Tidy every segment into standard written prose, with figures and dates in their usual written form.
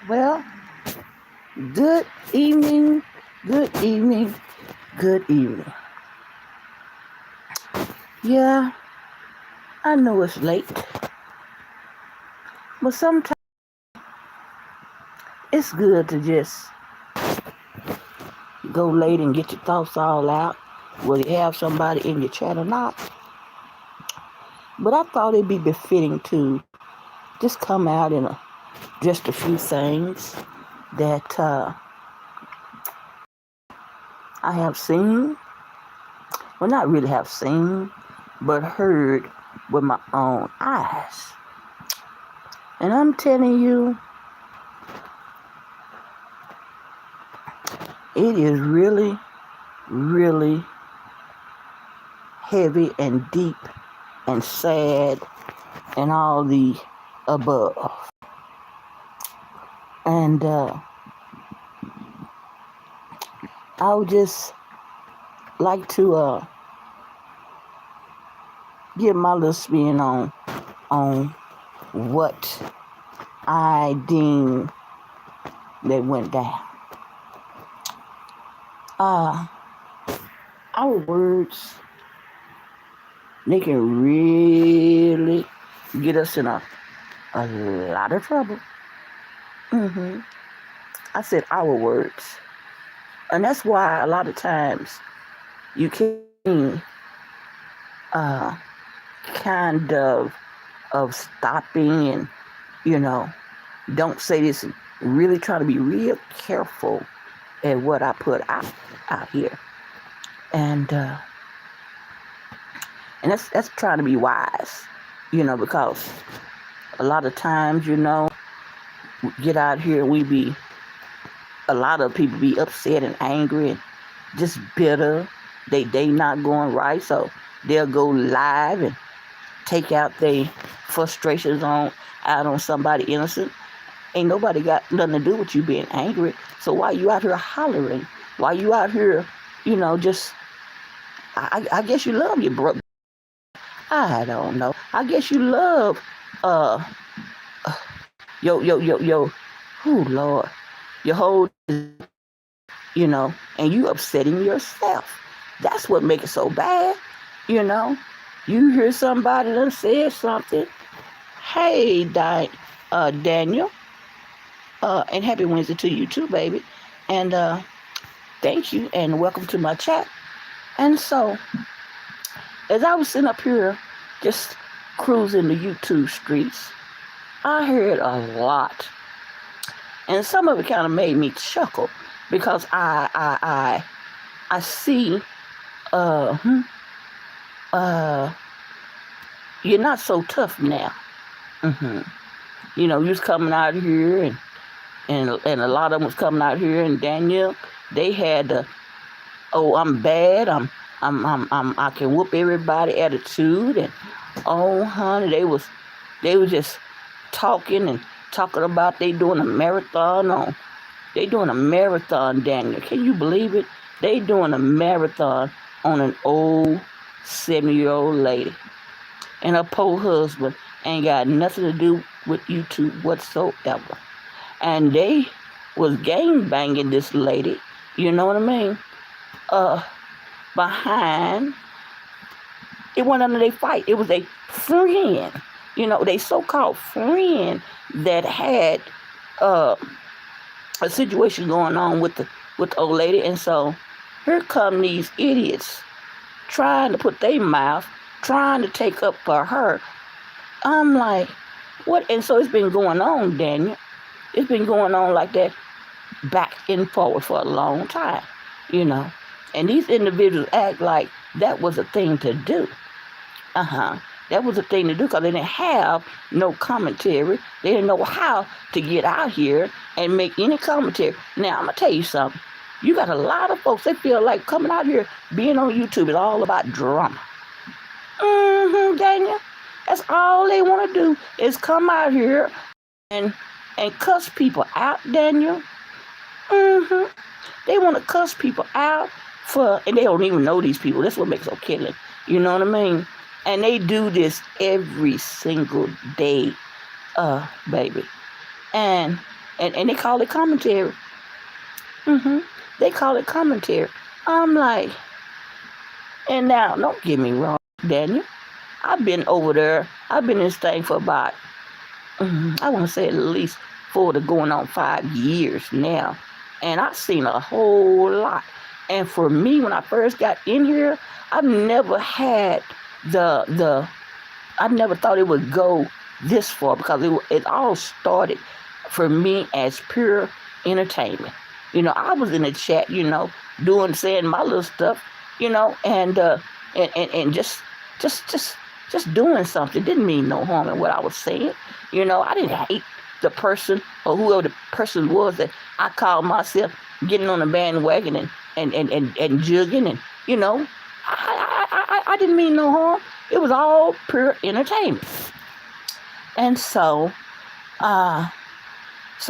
Well, good evening, good evening, good evening. Yeah, I know it's late, but sometimes it's good to just go late and get your thoughts all out, whether you have somebody in your chat or not. But I thought it'd be befitting to just come out in just a few things that I have seen, well, not really have seen, but heard with my own eyes. And I'm telling you, it is really, really heavy and deep and sad and all the above. And I would just like to give my little spin on what I deem that went down. Our words, they can really get us in a lot of trouble. I said our words. And that's why a lot of times you can kind of stopping and, don't say this, really try to be real careful at what I put out here. And that's trying to be wise, because a lot of times, we get out here and a lot of people be upset and angry and just bitter. They not going right, so they'll go live and take out their frustrations out on somebody innocent. Ain't nobody got nothing to do with you being angry. So why you out here hollering? Why you out here, just, I guess you love your brother. I don't know. I guess you love, oh Lord, your whole, and you upsetting yourself. That's what makes it so bad, You hear somebody done said something. Hey, Daniel, and happy Wednesday to you too, baby. And thank you and welcome to my chat. And so, as I was sitting up here just cruising the YouTube streets, I heard a lot. And some of it kind of made me chuckle because I see you're not so tough now. You was coming out here and a lot of them was coming out here, and Daniel, they had the, oh, I'm bad, I can whoop everybody attitude, and oh honey, they was just talking about they doing a marathon, Daniel. Can you believe it? They doing a marathon on an old 70-year-old lady. And her poor husband ain't got nothing to do with YouTube whatsoever. And they was gang banging this lady, you know what I mean? Behind, it wasn't under their fight. It was a friend, they so-called friend that had a situation going on with the old lady. And so here come these idiots trying to put their mouth, trying to take up for her. I'm like, what? And so it's been going on, Daniel. It's been going on like that back and forward for a long time, And these individuals act like that was a thing to do. That was a thing to do because they didn't have no commentary. They didn't know how to get out here and make any commentary. Now, I'm going to tell you something. You got a lot of folks, they feel like coming out here, being on YouTube is all about drama. Daniel. That's all they want to do is come out here and cuss people out, Daniel. They want to cuss people out and they don't even know these people. That's what makes it so killing. You know what I mean? And they do this every single day. baby. And they call it commentary. hmm They call it commentary. I'm like, and now, don't get me wrong, Daniel. I've been over there. I've been in this thing for about, I want to say at least 4 to going on 5 years now. And I've seen a whole lot. And for me, when I first got in here, I've never had I never thought it would go this far, because it all started for me as pure entertainment. I was in the chat, saying my little stuff, and just doing something. Didn't mean no harm in what I was saying. I didn't hate the person or whoever the person was that I called myself getting on the bandwagon and jugging, and I didn't mean no harm. It was all pure entertainment. And so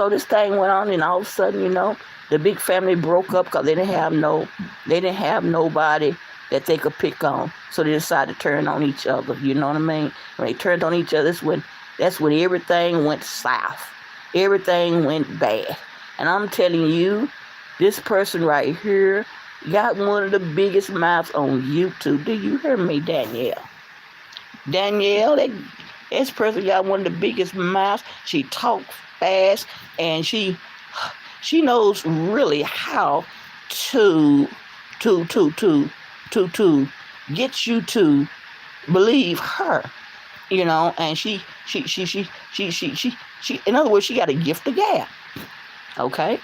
this thing went on, and all of a sudden, the big family broke up because they didn't have nobody that they could pick on. So they decided to turn on each other. You know what I mean? When they turned on each other, that's when everything went south. Everything went bad. And I'm telling you, this person right here got one of the biggest mouths on YouTube. Do you hear me, Danielle? Danielle, this person got one of the biggest mouths. She talks fast, and she knows really how to get you to believe her, and she in other words, she got a gift of gab. Okay?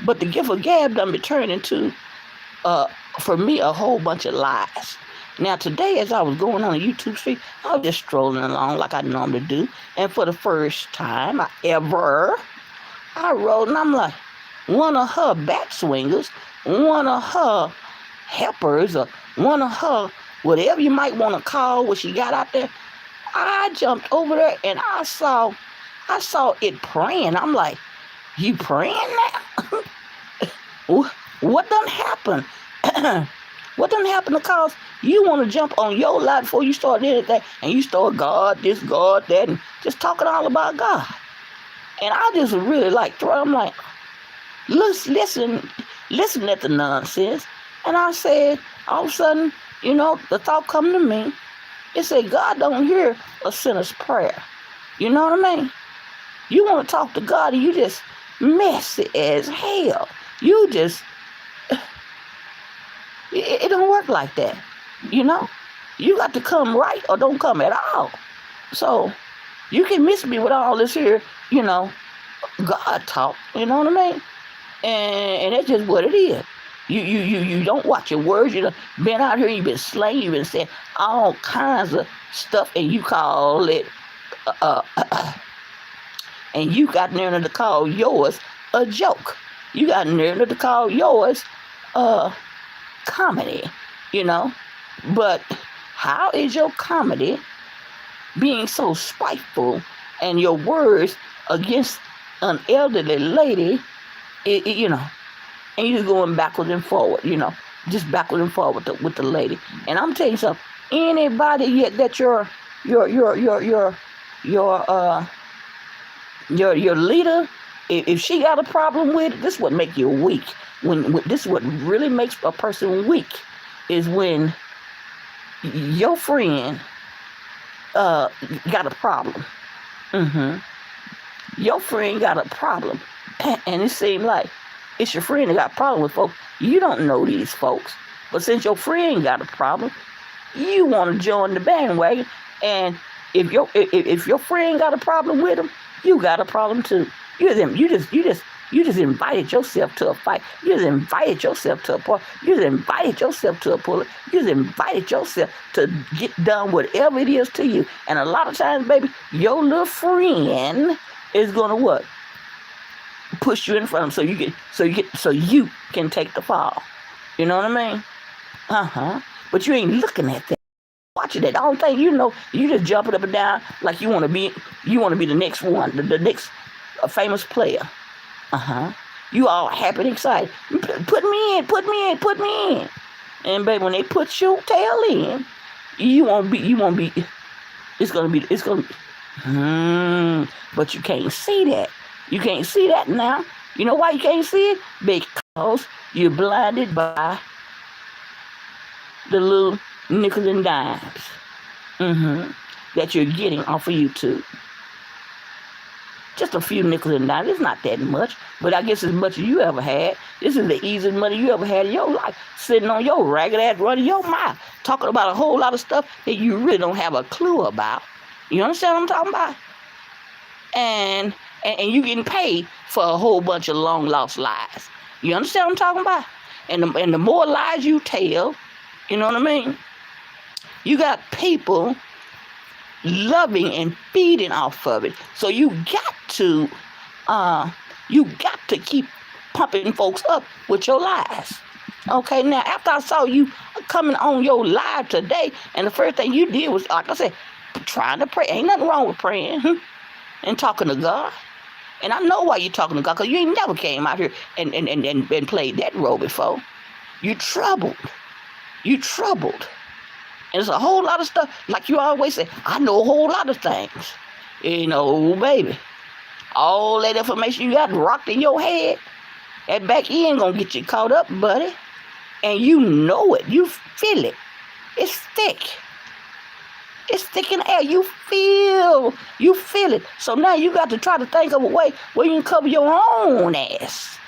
But the gift of gab done been turned into for me a whole bunch of lies. Now today, as I was going on the YouTube street, I was just strolling along like I normally do, and for the first time I rode, and I'm like, one of her bat swingers, one of her helpers, or one of her whatever you might want to call what she got out there. I jumped over there and I saw it praying. I'm like, you praying now? What done happened? What done happened? Because you want to jump on your life before you start anything, and you start God this, God that, and just talking all about God. And I just really I'm like, listen at the nonsense. And I said, all of a sudden, the thought come to me. It said, God don't hear a sinner's prayer. You know what I mean? You want to talk to God, and you just messy as hell. You just, it don't work like that. You got to come right or don't come at all. So you can miss me with all this here, God talk. You know what I mean? And that's just what it is. You don't watch your words. You've been out here, you've been slaying, you've been saying all kinds of stuff, and you call it, and you got nerve to call yours a joke. You got nerve to call yours comedy, But how is your comedy being so spiteful, and your words against an elderly lady, and you're going backwards and forward, just backwards and forward with the lady. And I'm telling you something, anybody yet that your leader, if she got a problem with it, this is what make you weak. When this is what really makes a person weak, is when your friend got a problem. Your friend got a problem, and it seemed like it's your friend that got a problem with folks. You don't know these folks, but since your friend got a problem, you want to join the bandwagon. And if your friend got a problem with them, you got a problem too. You just invited yourself to a fight. You just invited yourself to a party. You just invited yourself to a pull. You just invited yourself to get done whatever it is to you. And a lot of times, baby, your little friend is gonna what? Push you in front of them so you can take the fall. You know what I mean? But you ain't looking at that. Watching that. The only thing you just jumping up and down like you want to be the next one, the next famous player. You all happy and excited. Put me in. And baby, when they put your tail in, you won't be. It's gonna be But you can't see that. You can't see that now. You know why you can't see it? Because you're blinded by the little nickels and dimes that you're getting off of YouTube. Just a few nickels and dimes. It's not that much, but I guess as much as you ever had. This is the easiest money you ever had in your life, sitting on your ragged ass running your mouth, talking about a whole lot of stuff that you really don't have a clue about. You understand what I'm talking about? And you getting paid for a whole bunch of long lost lies. You understand what I'm talking about? And the more lies you tell, you know what I mean? You got people loving and feeding off of it. So you got to keep pumping folks up with your lies. Okay, now after I saw you coming on your live today, and the first thing you did was, like I said, trying to pray. Ain't nothing wrong with praying and talking to God. And I know why you're talking to God, because you ain't never came out here and played that role before. You troubled. You troubled. And there's a whole lot of stuff, like you always say, I know a whole lot of things. You know, baby. All that information you got rocked in your head, that back end gonna get you caught up, buddy. And you know it. You feel it. It's thick. It's thick in the air. You feel it. So now you got to try to think of a way where you can cover your own ass.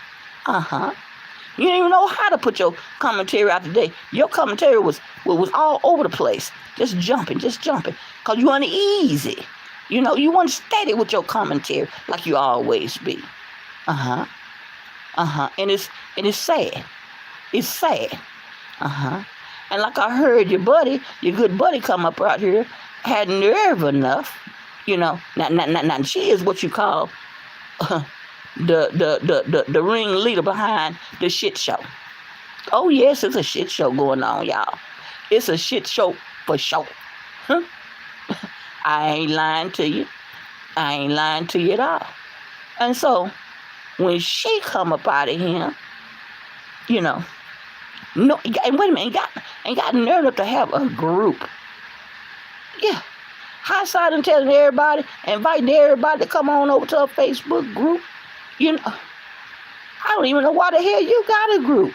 You didn't even know how to put your commentary out today. Your commentary was all over the place. Just jumping. Because you uneasy. You know, you weren't steady with your commentary like you always be. And it's sad. It's sad. And like I heard your good buddy come up out here, had nerve enough, you know. Now she is what you call the ringleader behind the shit show. Oh yes, it's a shit show going on, y'all. It's a shit show for sure. I ain't lying to you. I ain't lying to you at all. And so when she come up out of here, you know, no, and wait a minute, ain't got nerve enough to have a group. Yeah. Hindsight and telling everybody, inviting everybody to come on over to a Facebook group. You know, I don't even know why the hell you got a group.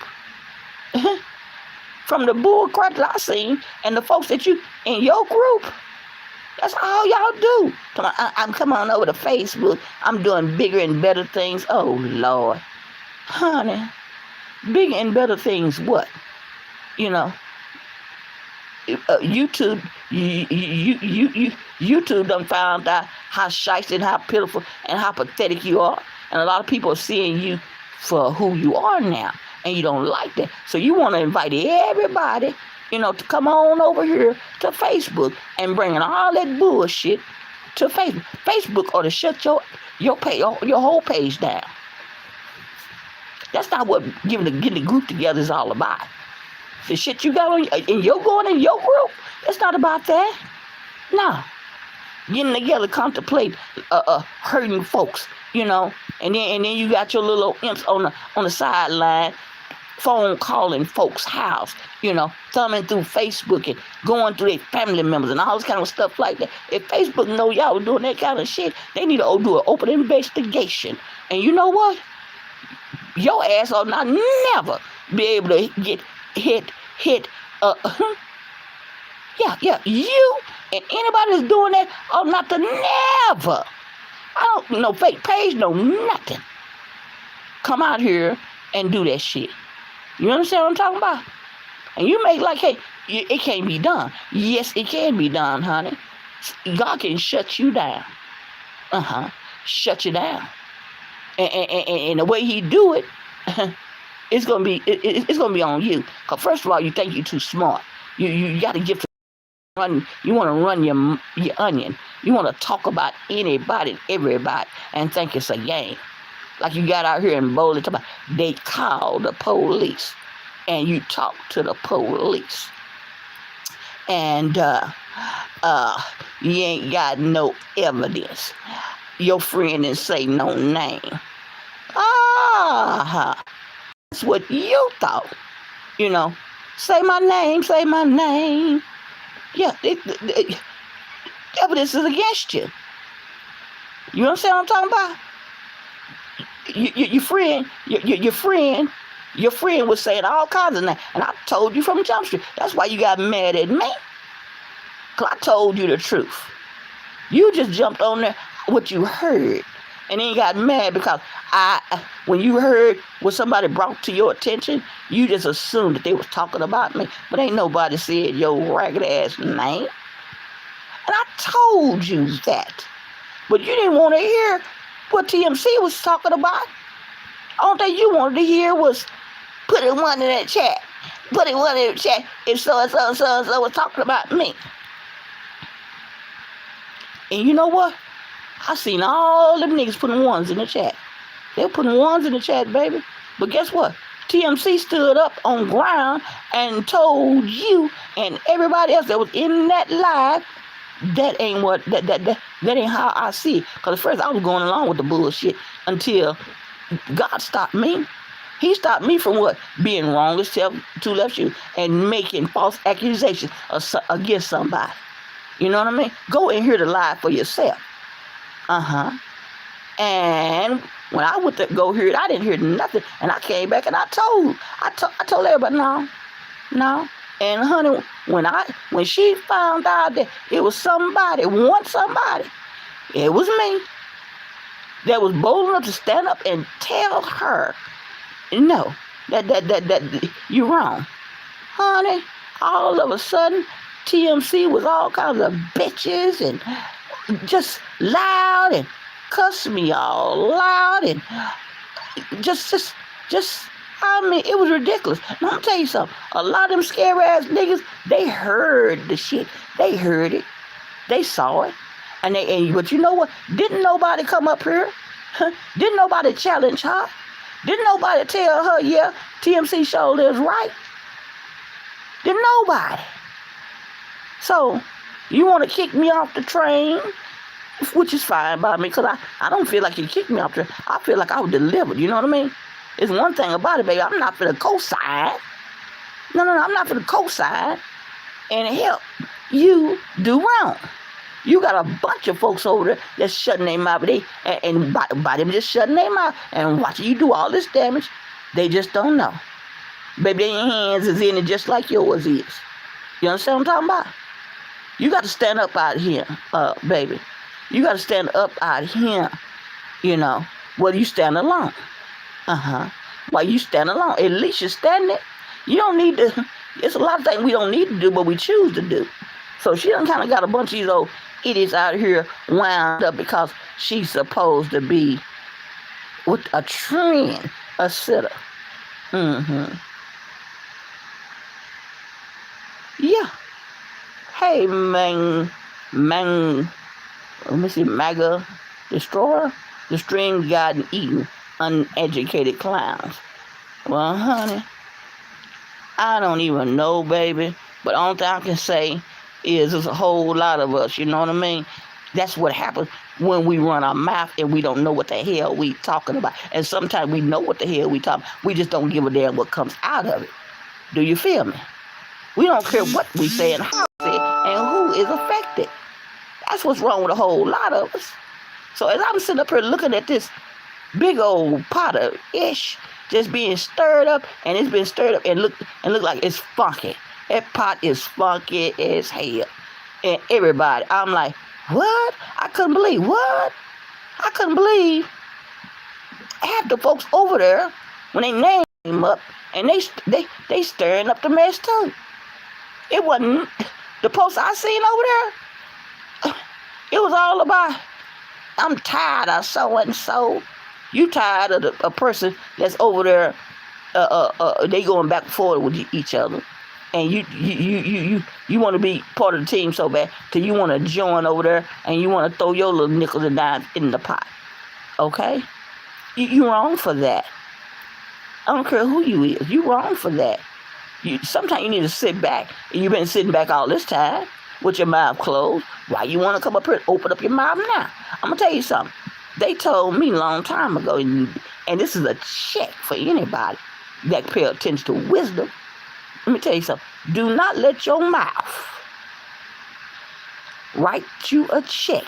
From the bull crap that I seen and the folks that you in your group, that's all y'all do. I'm coming on over to Facebook. I'm doing bigger and better things. Oh Lord, honey, bigger and better things. What? You know, YouTube. YouTube done found out how shicey and how pitiful and how pathetic you are, and a lot of people are seeing you for who you are now, and you don't like that. So you want to invite everybody, you know, to come on over here to Facebook and bringing all that bullshit to Facebook. Facebook ought to shut your page, your whole page down. That's not what getting the group together is all about. The shit you got on and you're going in your group, it's not about that. No. Getting together, contemplate hurting folks, you know, and then you got your little imps on the sideline, phone calling folks' house, you know, thumbing through Facebook and going through their family members and all this kind of stuff like that. If Facebook know y'all was doing that kind of shit, they need to do an open investigation. And you know what? Your ass ought not never be able to get hit. Yeah, you and anybody that's doing that ought not to never. I don't know fake page, no nothing. Come out here and do that shit. You understand what I'm talking about? And you make like, hey, it can't be done. Yes, it can be done, honey. God can shut you down. Shut you down. And the way he do it, it's gonna be on you. Cause first of all, you think you're too smart. You got to get to run. You want to run your onion. You want to talk about anybody and everybody and think it's a game. Like you got out here and boldly talk about they call the police, and you talk to the police, and you ain't got no evidence. Your friend didn't say no name. That's what you thought. You know, say my name. Yeah, evidence is against you. You understand what I'm talking about? Your friend was saying all kinds of things, and I told you from Jump Street. That's why you got mad at me, cause I told you the truth. You just jumped on there what you heard, and then you got mad because when you heard what somebody brought to your attention, you just assumed that they was talking about me, but ain't nobody said your ragged ass name, and I told you that, but you didn't want to hear what TMC was talking about. All thing you wanted to hear was putting one in that chat. Putting one in the chat if so and so and so and so was talking about me. And you know what? I seen all them niggas putting ones in the chat. They were putting ones in the chat, baby. But guess what? TMC stood up on ground and told you and everybody else that was in that live that ain't what that ain't how I see it. Because at first I was going along with the bullshit until God stopped me. He stopped me from what? Being wrong as two left shoes and making false accusations against somebody. You know what I mean? Go and hear the lie for yourself. And when I went to go hear it, I didn't hear nothing. And I came back and I told everybody, no. And honey, when she found out that it was somebody, it was me, that was bold enough to stand up and tell her, no, that you're wrong. Honey, all of a sudden, TMC was all kinds of bitches and just loud and cussed me all loud and just I mean, it was ridiculous. Now, I'm tell you something. A lot of them scary ass niggas, they heard the shit. They heard it. They saw it. But you know what? Didn't nobody come up here? Didn't nobody challenge her? Didn't nobody tell her, yeah, TMC shoulder is right? Didn't nobody. So, you want to kick me off the train, which is fine by me, because I don't feel like you kicked me off the train. I feel like I was delivered, you know what I mean? It's one thing about it, baby. I'm not for the co-sign. No, I'm not for the co-sign and help you do wrong. You got a bunch of folks over there that's shutting their mouth, and by them just shutting their mouth and watching you do all this damage, they just don't know. Baby, their hands is in it just like yours is. You understand what I'm talking about? You got to stand up out here, baby. You got to stand up out here, you know, whether you stand alone. While you stand alone, at least you're standing. You don't need to, it's a lot of things we don't need to do, but we choose to do. So she done kind of got a bunch of these old idiots out here wound up because she's supposed to be with a trend, a sitter. Yeah. Hey, man, let me see, MAGA destroyer, the stream gotten eaten, uneducated clowns. Well, honey, I don't even know, baby, but the only thing I can say is there's a whole lot of us, you know what I mean? That's what happens when we run our mouth and we don't know what the hell we talking about. And sometimes we know what the hell we talking about. We just don't give a damn what comes out of it. Do you feel me? We don't care what we say and how we say it and who is affected. That's what's wrong with a whole lot of us. So as I'm sitting up here looking at this big old pot of ish just being stirred up, and it's been stirred up and look like it's funky. That pot is funky as hell. And everybody, I'm like, what? I couldn't believe, what? I couldn't believe half the folks over there, when they name them up, and they stirring up the mess too. It wasn't, the post I seen over there, it was all about, I'm tired of so-and-so. You tired of a person that's over there, they going back and forth with each other. And you want to be part of the team so bad till you want to join over there and you want to throw your little nickels and dimes in the pot. Okay? You wrong for that. I don't care who you is. You wrong for that. Sometimes you need to sit back. And you've been sitting back all this time with your mouth closed. Why you want to come up here and open up your mouth now? I'm going to tell you something. They told me a long time ago, and this is a check for anybody that pay attention to wisdom. Let me tell you something. Do not let your mouth write you a check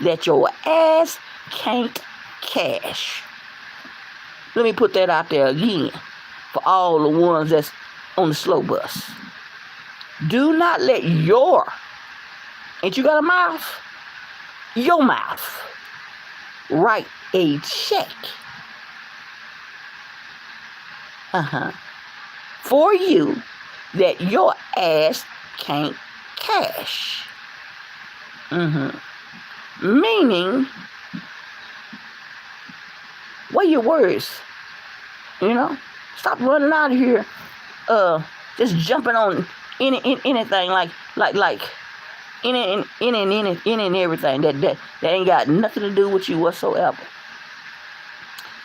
that your ass can't cash. Let me put that out there again for all the ones that's on the slow bus. Do not let ain't you got a mouth? Your mouth write a check. For you that your ass can't cash. Meaning, weigh your words. Stop running out of here, just jumping on anything like any and everything that ain't got nothing to do with you whatsoever.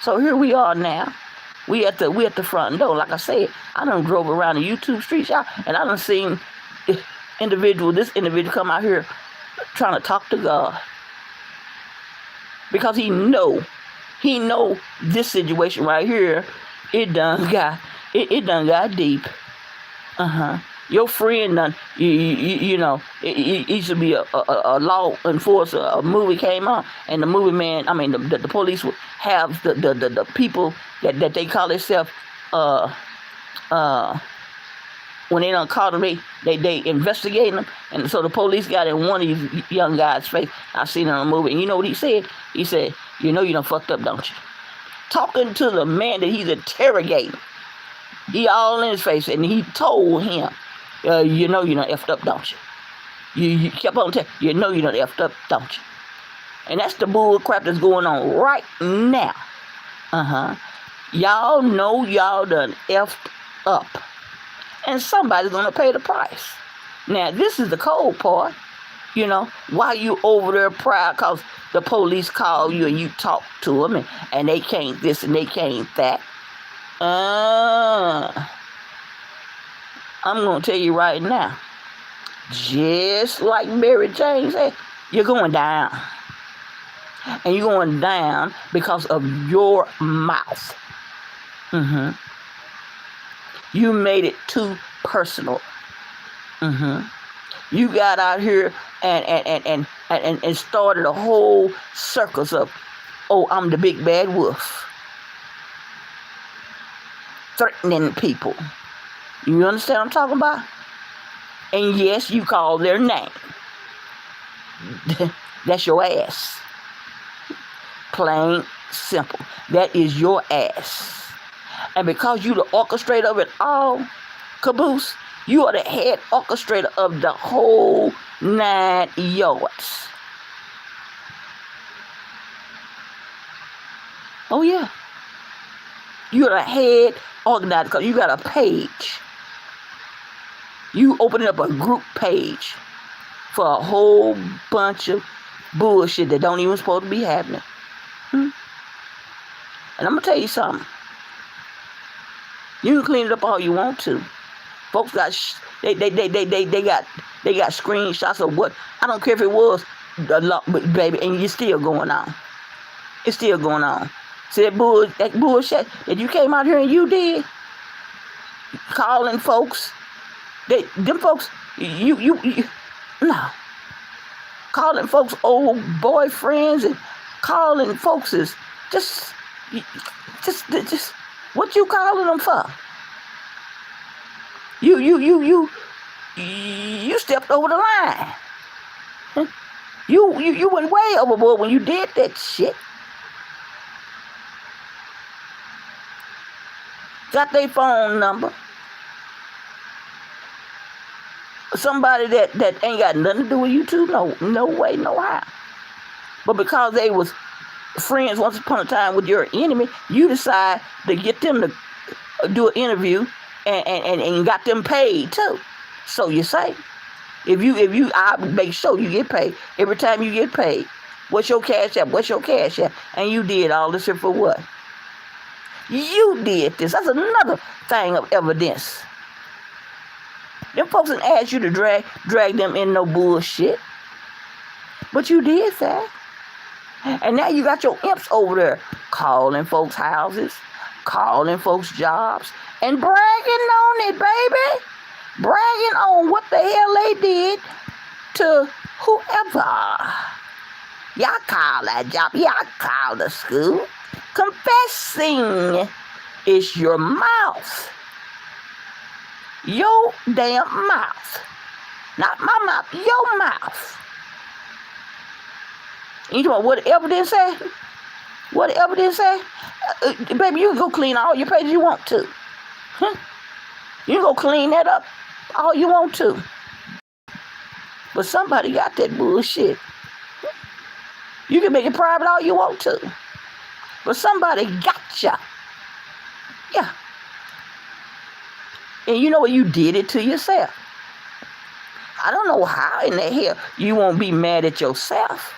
So here we are now. We at the front door. Like I said, I done drove around the YouTube streets, y'all, and I done seen this individual come out here trying to talk to God. Because he know this situation right here, it done got deep. Your friend done, it used to be a law enforcer. A movie came on, and the movie man, the police would have the people that they call themselves, when they done caught them, they investigate them, and so the police got in one of these young guys' face. I seen it on a movie, and you know what he said? He said, you done fucked up, don't you? Talking to the man that he's interrogating. He all in his face, and he told him, you done effed up, don't you? You kept on telling, you done effed up, don't you? And that's the bull crap that's going on right now. Y'all know y'all done effed up. And somebody's going to pay the price. Now, this is the cold part. Why you over there proud because the police call you and you talk to them and they can't this and they can't that. I'm going to tell you right now, just like Mary Jane said, you're going down. And you're going down because of your mouth. You made it too personal. You got out here and started a whole circus of, I'm the big bad wolf. Threatening people. You understand what I'm talking about? And yes, you call their name. That's your ass. Plain simple. That is your ass. And because you the orchestrator of it all, caboose, you are the head orchestrator of the whole 9 yards. Oh yeah. You're the head organizer because you got a page. You opening up a group page for a whole bunch of bullshit that don't even supposed to be happening. And I'm gonna tell you something. You can clean it up all you want to. Folks got they got screenshots of what, I don't care if it was a lot, but baby, and it's still going on. It's still going on. See that bullshit that you came out here and you did, calling folks. Them folks, you no. Calling folks old boyfriends and calling folks is just what you calling them for? You stepped over the line. You went way overboard when you did that shit. Got their phone number. Somebody that ain't got nothing to do with you two, no way, no how. But because they was friends once upon a time with your enemy, you decide to get them to do an interview and got them paid too. So you say, I make sure you get paid every time you get paid. What's your cash app? What's your cash app? And you did all this shit for what? You did this. That's another thing of evidence. Them folks didn't ask you to drag them in no bullshit. But you did that. And now you got your imps over there calling folks' houses, calling folks' jobs, and bragging on it, baby. Bragging on what the hell they did to whoever. Yeah, I call that job. Yeah, I call the school. Confessing is your mouth. Your damn mouth. Not my mouth, your mouth. You know what the evidence say? What the evidence say? Baby, you can go clean all your pages you want to. Huh? You can go clean that up all you want to. But somebody got that bullshit. You can make it private all you want to. But somebody got ya. Yeah. And you know what? You did it to yourself. I don't know how in the hell you won't be mad at yourself.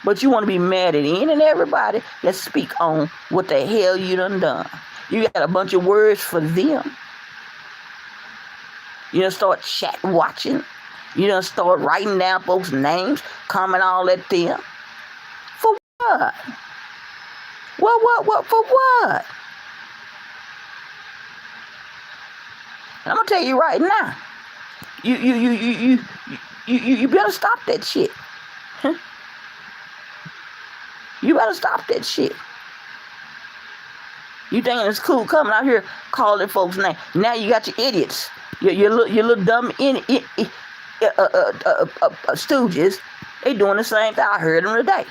But you want to be mad at any and everybody that speak on what the hell you done. You got a bunch of words for them. You done start chat watching. You done start writing down folks' names, comment all at them. For what? What? For what? And I'm gonna tell you right now. You better stop that shit. Huh? You better stop that shit. You thinking it's cool coming out here calling folks' names? Now you got your idiots, your little dumb stooges. They doing the same thing. I heard them today.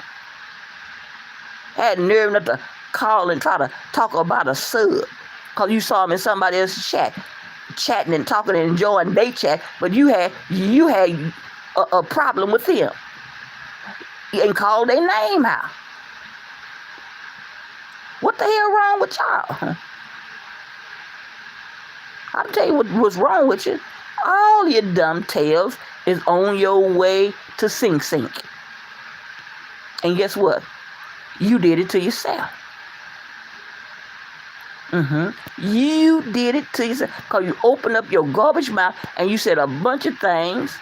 Had nerve enough to call and try to talk about a sub, cause you saw them in somebody else's chat, chatting and talking and enjoying they chat, but you had a problem with them and called their name out. What the hell wrong with y'all? I'll tell you what's wrong with you. All your dumb tails is on your way to sink. And guess what? You did it to yourself. You did it to yourself. Because you opened up your garbage mouth and you said a bunch of things.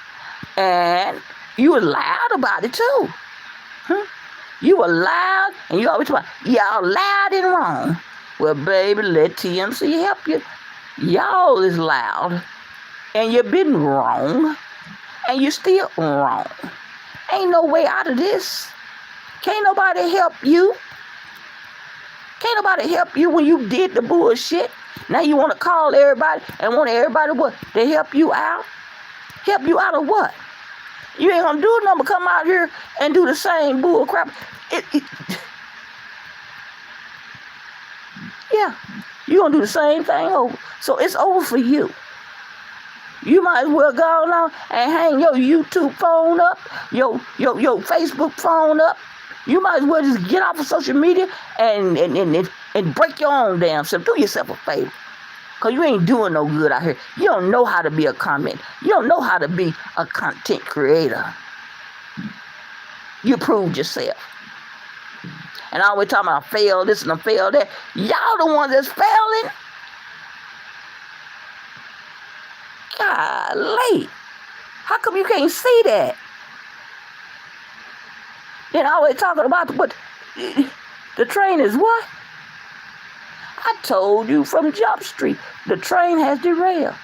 And you were loud about it too. You were loud, and you always talk about, y'all loud and wrong. Well, baby, let TMC help you. Y'all is loud, and you've been wrong, and you're still wrong. Ain't no way out of this. Can't nobody help you. Can't nobody help you when you did the bullshit. Now you want to call everybody and want everybody what? To help you out? Help you out of what? You ain't gonna do nothing but come out here and do the same bull crap. Yeah, you gonna do the same thing over. So it's over for you. You might as well go on and hang your YouTube phone up, your Facebook phone up. You might as well just get off of social media and break your own damn self. Do yourself a favor. Because you ain't doing no good out here. You don't know how to be a comment. You don't know how to be a content creator. You proved yourself. And I always talking about I failed this and I failed that. Y'all the ones that's failing. Golly. How come you can't see that? Then I always talking about what the train is what? I told you from Jump Street, the train has derailed.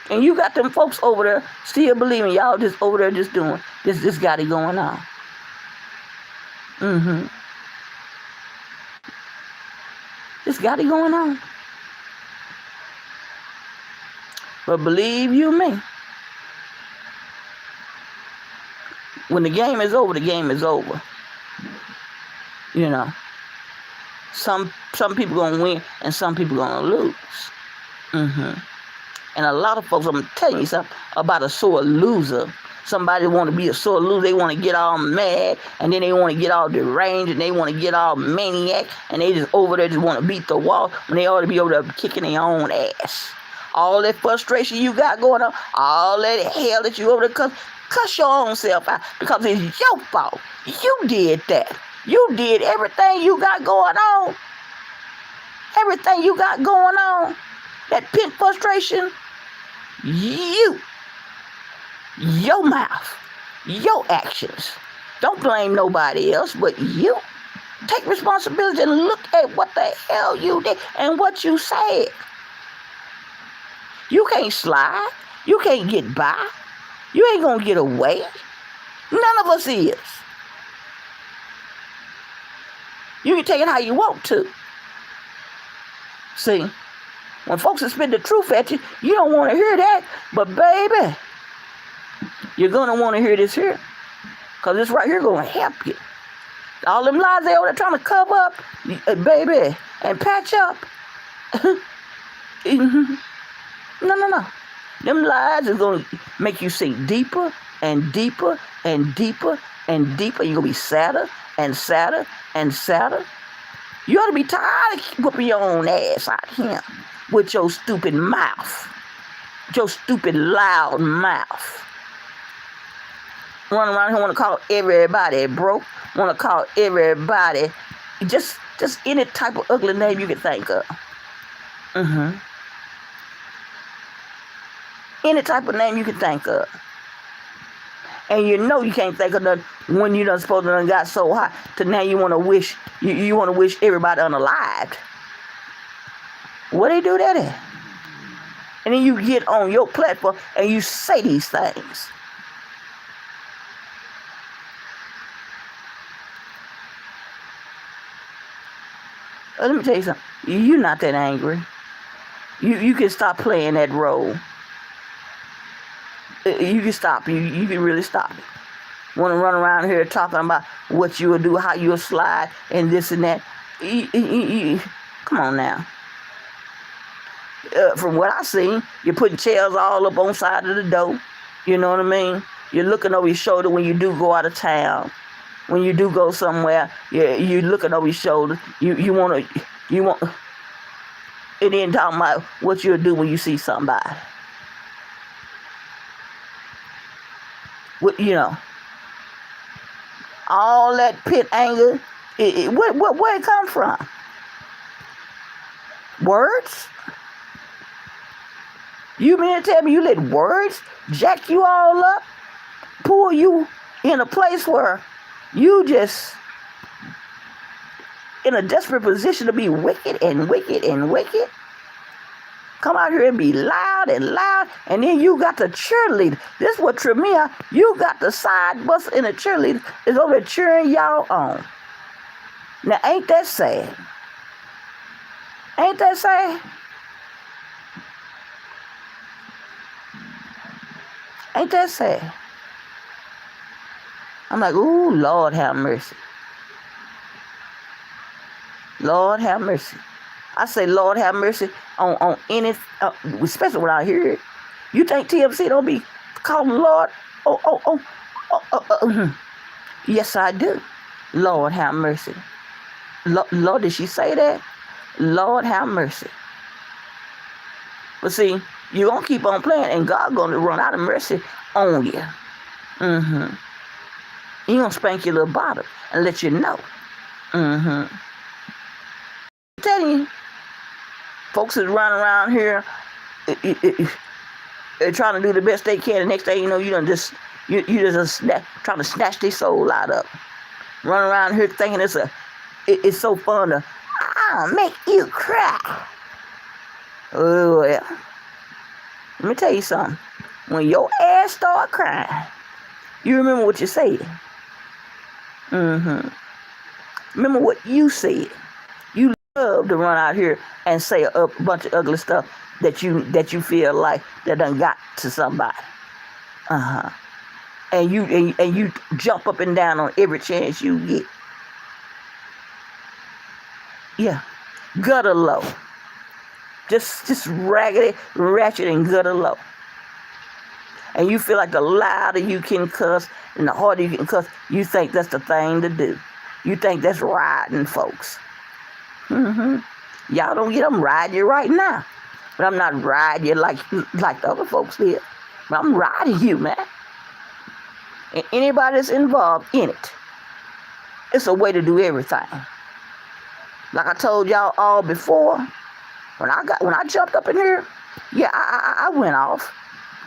And you got them folks over there still believing y'all just over there just doing this got it going on. This got it going on. But believe you me, when the game is over, the game is over. You know. Some people gonna win and some people gonna lose. And a lot of folks, I'm telling you something about a sore loser. Somebody want to be a sore loser. They want to get all mad, and then they want to get all deranged, and they want to get all maniac, and they just over there just want to beat the wall when they ought to be over there kicking their own ass. All that frustration you got going on, all that hell that you over there cuss your own self out because it's your fault. You did that. You did everything you got going on. Everything you got going on. That pent frustration. Your mouth. Your actions. Don't blame nobody else but you. Take responsibility and look at what the hell you did and what you said. You can't slide. You can't get by. You ain't gonna get away. None of us is. You can take it how you want to. See, when folks spit the truth at you, you don't want to hear that. But baby, you're going to want to hear this here. Because this right here going to help you. All them lies they over there trying to cover up, baby, and patch up. No. Them lies is going to make you sink deeper and deeper and deeper and deeper. You're going to be sadder and sadder and sadder. You ought to be tired of whooping your own ass out here with your stupid mouth. Your stupid loud mouth. Run around here want to call everybody broke. Want to call everybody just any type of ugly name you can think of. Any type of name you can think of. And you know you can't think of nothing when you done supposed to done got so high to now you want to wish you want to wish everybody unalived. What they do that at? And then you get on your platform and you say these things. Let me tell you something. You're not that angry. You can stop playing that role. You can stop. You can really stop it. Want to run around here talking about what you will do, how you will slide, and this and that. Come on now. From what I seen, you're putting chairs all up on side of the door. You know what I mean? You're looking over your shoulder when you do go out of town. When you do go somewhere, you're looking over your shoulder. You want. It ain't talking about what you'll do when you see somebody. What, all that pit anger. Where it come from? Words? You mean to tell me you let words jack you all up, pull you in a place where you just in a desperate position to be wicked and wicked and wicked? Come out here and be loud and loud, and then you got the cheerleader. This is what tripped me out. You got the side bus and the cheerleader is over there cheering y'all on. Now, ain't that sad? Ain't that sad? Ain't that sad? I'm like, ooh, Lord have mercy. Lord have mercy. I say, Lord have mercy on any, especially when I hear it. You think TMC don't be calling Lord? Yes, I do. Lord have mercy. Lord, did she say that? Lord have mercy. But see, you're going to keep on playing, and God going to run out of mercy on you. He going to spank your little bottom and let you know. I'm telling you, folks is running around here trying to do the best they can. The next thing you know, you just trying to snatch their soul out of them. Run around here thinking it's so fun to, I'll make you cry. Oh, yeah. Let me tell you something. When your ass start crying, you remember what you said. Remember what you said. You love to run out here and say a bunch of ugly stuff that you feel like that done got to somebody. And you jump up and down on every chance you get. Yeah. Gutter low. Just raggedy, ratchet, and gutter low. And you feel like the louder you can cuss and the harder you can cuss, you think that's the thing to do. You think that's riding folks. Y'all don't get them riding you right now. But I'm not riding you like the other folks did. But I'm riding you, man. And anybody that's involved in it, it's a way to do everything. Like I told y'all all before, when I jumped up in here, yeah, I went off.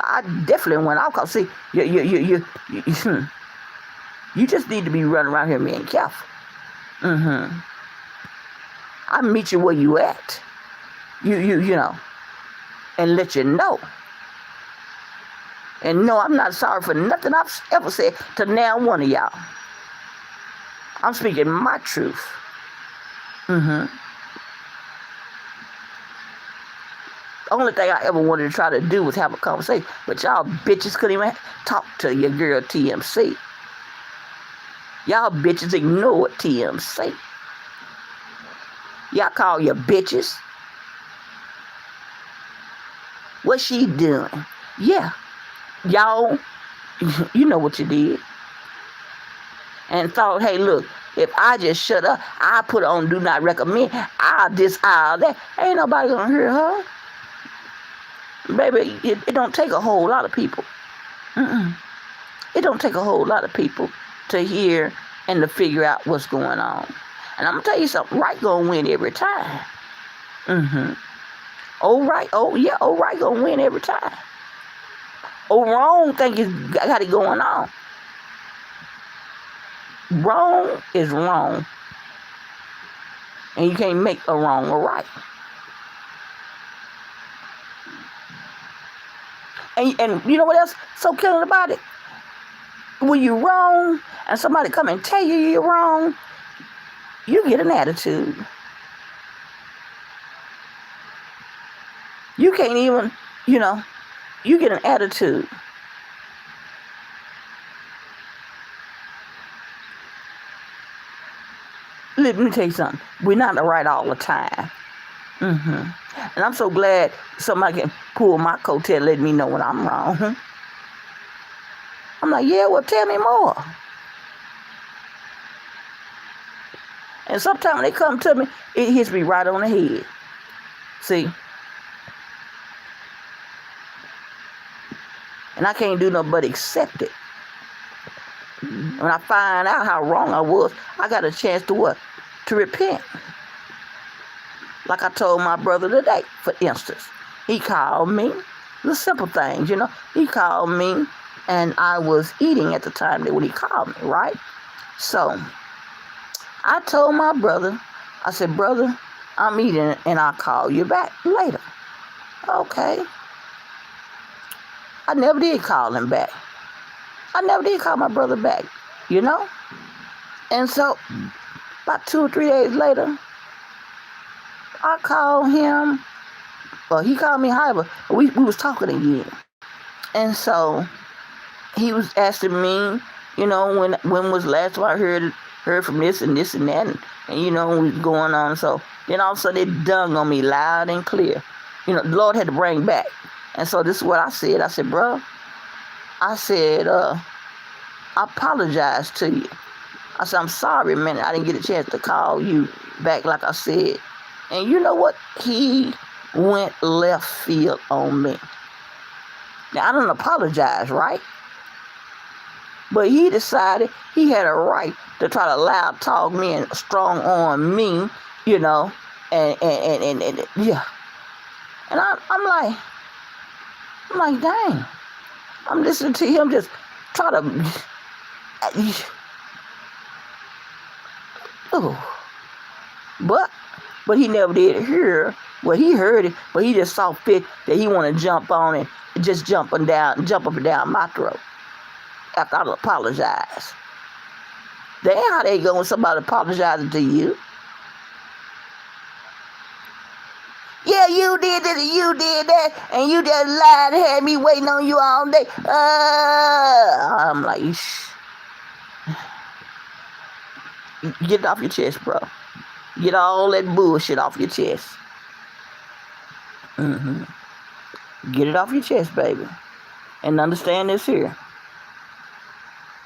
I definitely went off. Cause see, you just need to be running around here being careful. I meet you where you at. You know, and let you know. And no, I'm not sorry for nothing I've ever said to now one of y'all. I'm speaking my truth. The only thing I ever wanted to try to do was have a conversation. But y'all bitches couldn't even talk to your girl TMC. Y'all bitches ignored TMC. Y'all call your bitches. What's she doing? Yeah. Y'all, you know what you did. And thought, hey, look, if I just shut up, I put on do not recommend, I'll that. Ain't nobody gonna hear her. Baby, it don't take a whole lot of people. It don't take a whole lot of people to hear and to figure out what's going on. And I'm gonna tell you something, right gonna win every time. Oh right gonna win every time. Oh, wrong think it's got it going on. Wrong is wrong. And you can't make a wrong a right. And you know what else so killing about it? When you're wrong and somebody come and tell you you're wrong, you get an attitude. You can't even, you get an attitude. Let me tell you something. We're not right all the time. And I'm so glad somebody can pull my coattail and let me know when I'm wrong. I'm like, yeah, well, tell me more. And sometimes when they come to me, it hits me right on the head. See? And I can't do nothing but accept it. When I find out how wrong I was, I got a chance to what? To repent. Like I told my brother today, for instance. He called me, the simple things, He called me, and I was eating at the time when he called me, right? So, I told my brother, I said, brother, I'm eating, and I'll call you back later. Okay. I never did call him back. I never did call my brother back, And so, about 2 or 3 days later, I called him. Well, he called me, however, we was talking again. And so, he was asking me, when was last time I heard from this and this and that, and we was going on. So, then all of a sudden, it dung on me loud and clear. The Lord had to bring back. And so, this is what I said. I said, bro, I said, I apologize to you. I said, I'm sorry, man. I didn't get a chance to call you back like I said. And you know what? He went left field on me. Now, I don't apologize, right? But he decided he had a right to try to loud talk me and strong arm me, and yeah. And I'm like, dang. I'm listening to him just try to, But he never did hear. Well, he heard it, but he just saw fit that he want to jump on and just jump up and down my throat after I apologize. That ain't how they go when somebody apologizing to you. Yeah, you did this and you did that, and you just lied and had me waiting on you all day. I'm like, get it off your chest, bro. Get all that bullshit off your chest. Get it off your chest, baby. And understand this here.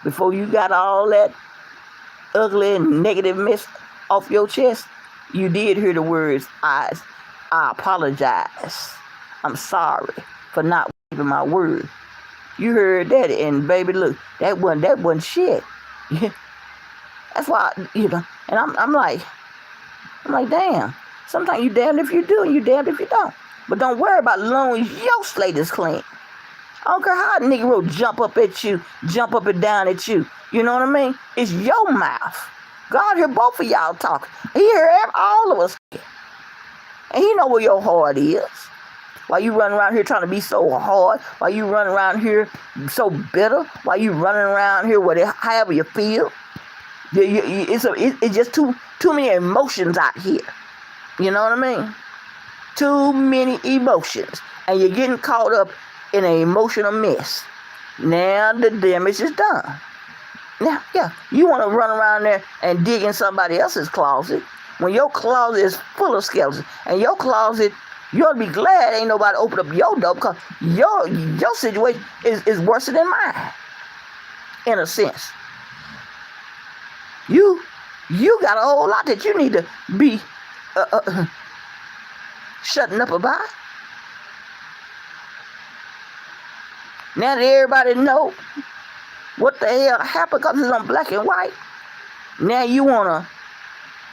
Before you got all that ugly and negative mess off your chest, you did hear the words, I apologize. I'm sorry for not keeping my word. You heard that, and baby, look, that wasn't shit. That's why, and I'm like, damn. Sometimes you damned if you do, and you damned if you don't. But don't worry about as long as your slate is clean. I don't care how a Negro jump up at you, jump up and down at you. You know what I mean? It's your mouth. God hear both of y'all talking. He hear all of us. And he know where your heart is. Why you running around here trying to be so hard? Why you running around here so bitter? Why you running around here however you feel? It's just too many emotions out here. You know what I mean? Too many emotions. And you're getting caught up in an emotional mess. Now the damage is done. Now, yeah, you want to run around there and dig in somebody else's closet when your closet is full of skeletons. And your closet, you ought to be glad ain't nobody opened up your door, because your situation is worse than mine, in a sense. You got a whole lot that you need to be shutting up about. Now that everybody know what the hell happened, because it's on black and white, now you want to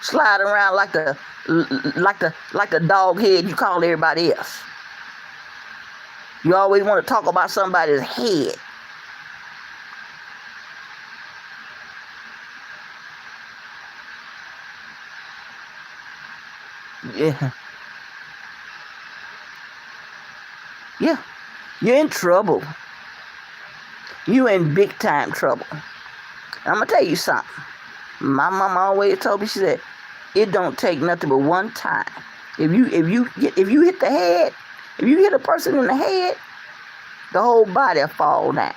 slide around like the dog head you call everybody else. You always want to talk about somebody's head. Yeah, you're in trouble. You in big time trouble. I'm gonna tell you something. My mama always told me, she said, it don't take nothing but one time. If you hit the head, if you hit a person in the head, the whole body will fall down.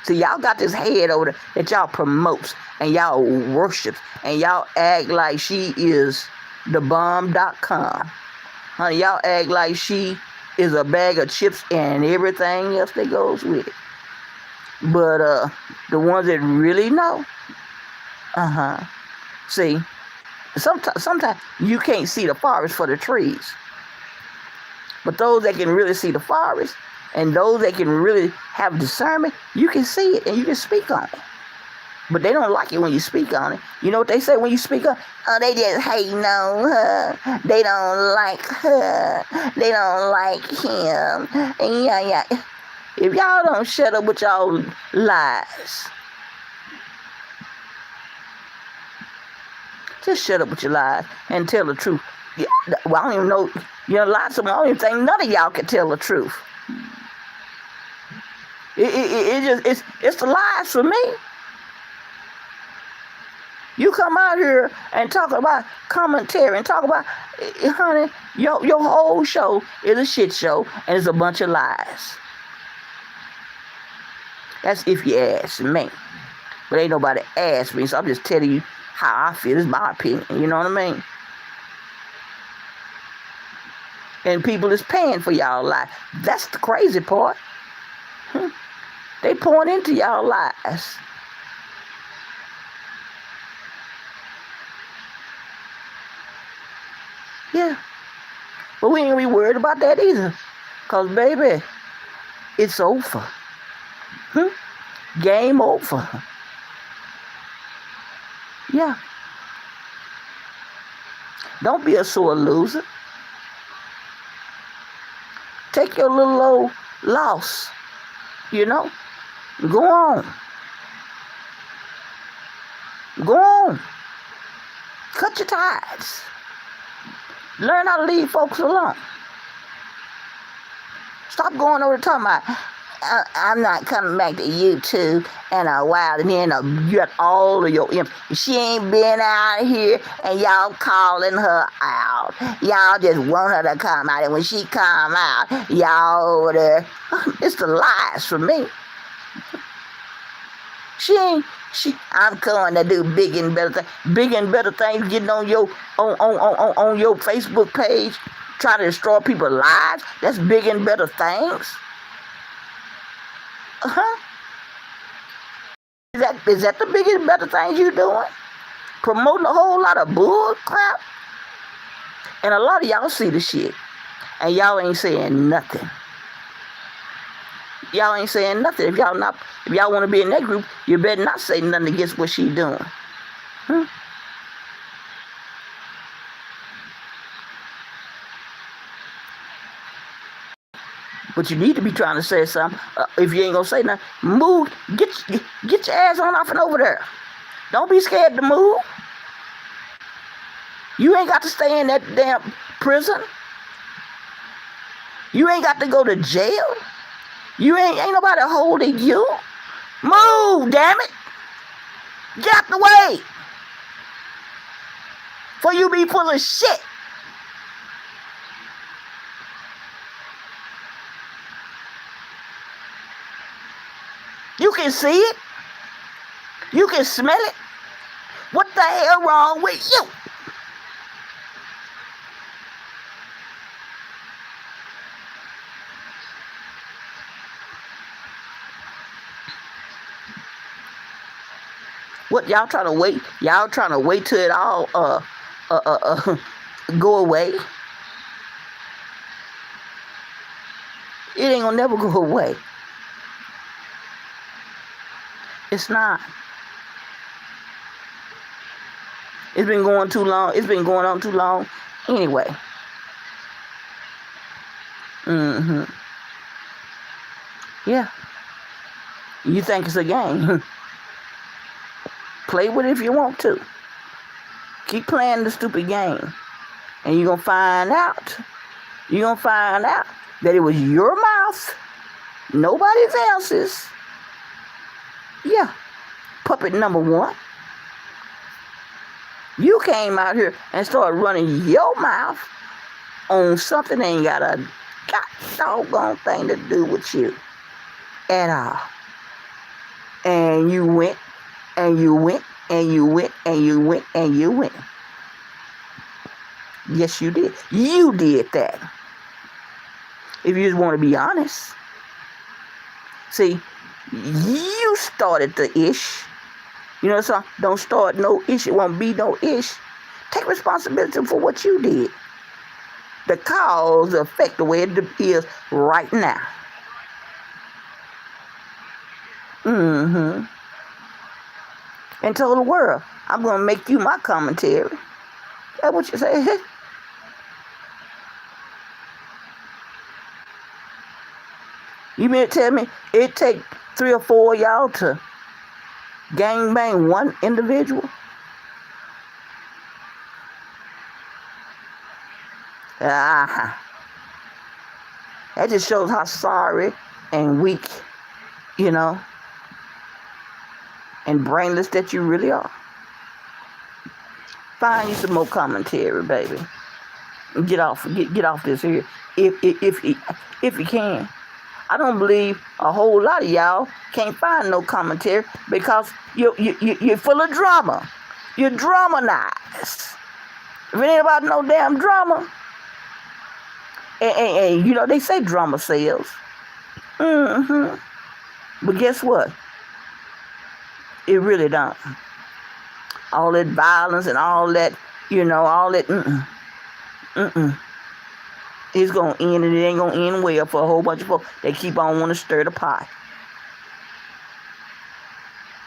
So y'all got this head over there that y'all promotes and y'all worships and y'all act like she is the bomb.com. Honey, y'all act like she is a bag of chips and everything else that goes with it. But the ones that really know, see, sometimes you can't see the forest for the trees. But those that can really see the forest and those that can really have discernment, you can see it and you can speak on it. But they don't like it when you speak on it. You know what they say when you speak on it? Oh, they just hating on her. They don't like her. They don't like him. And yeah. If y'all don't shut up with y'all lies, just shut up with your lies and tell the truth. Yeah, well, I don't even know. You know, lots of them, I don't even think none of y'all can tell the truth. It's the lies for me. You come out here and talk about commentary and talk about, honey, your whole show is a shit show and it's a bunch of lies. That's if you ask me. But ain't nobody asked me, so I'm just telling you how I feel. It's my opinion, you know what I mean? And people is paying for y'all lies. That's the crazy part. They pouring into y'all lies. Yeah. But we ain't gonna be worried about that either. Because, baby, it's over. Game over. Yeah. Don't be a sore loser. Take your little old loss, you know. Go on. Go on. Cut your ties. Learn how to leave folks alone. Stop going over talking about, I'm not coming back to YouTube in a while, and then you got all of your imps. She ain't been out here, and y'all calling her out. Y'all just want her to come out, and when she come out, y'all over there. It's the lies for me. I'm going to do big and better things, getting on your on your Facebook page, trying to destroy people's lives. That's big and better things. Is that the big and better things you doing? Promoting a whole lot of bull crap? And a lot of y'all see the shit, and y'all ain't saying nothing. Y'all ain't saying nothing. If y'all want to be in that group, you better not say nothing against what she doing. But you need to be trying to say something. If you ain't gonna say nothing, move. Get your ass on off and over there. Don't be scared to move. You ain't got to stay in that damn prison. You ain't got to go to jail. You ain't nobody holding you. Move, damn it. Get out the way. For you be full of shit. You can see it. You can smell it. What the hell wrong with you? What y'all trying to wait? Y'all trying to wait till it all go away? It ain't gonna never go away. It's not. It's been going too long. It's been going on too long anyway. Yeah. You think it's a game. Play with it if you want to. Keep playing the stupid game. And you're going to find out. You're going to find out that it was your mouth, nobody else's. Yeah. Puppet number one. You came out here and started running your mouth on something that ain't got a doggone thing to do with you at all. And you went, and you went, and you went, and you went, and you went. Yes, you did. You did that. If you just want to be honest. See, you started the ish. You know what I'm saying? Don't start no ish. It won't be no ish. Take responsibility for what you did. The cause, the effect, the way it is right now. And told the world, I'm going to make you my commentary. That's what you say. You mean to tell me it take 3 or 4 of y'all to gangbang one individual? That just shows how sorry and weak, and brainless that you really are. Find you some more commentary, baby. Get off this here, if you can. I don't believe a whole lot of y'all can't find no commentary because you're full of drama. You're dramatized. If it ain't about no damn drama, and they say drama sells. But guess what? It really don't. All that violence and all that, all that, it's going to end, and it ain't going to end well for a whole bunch of folks. They keep on wanting to stir the pot.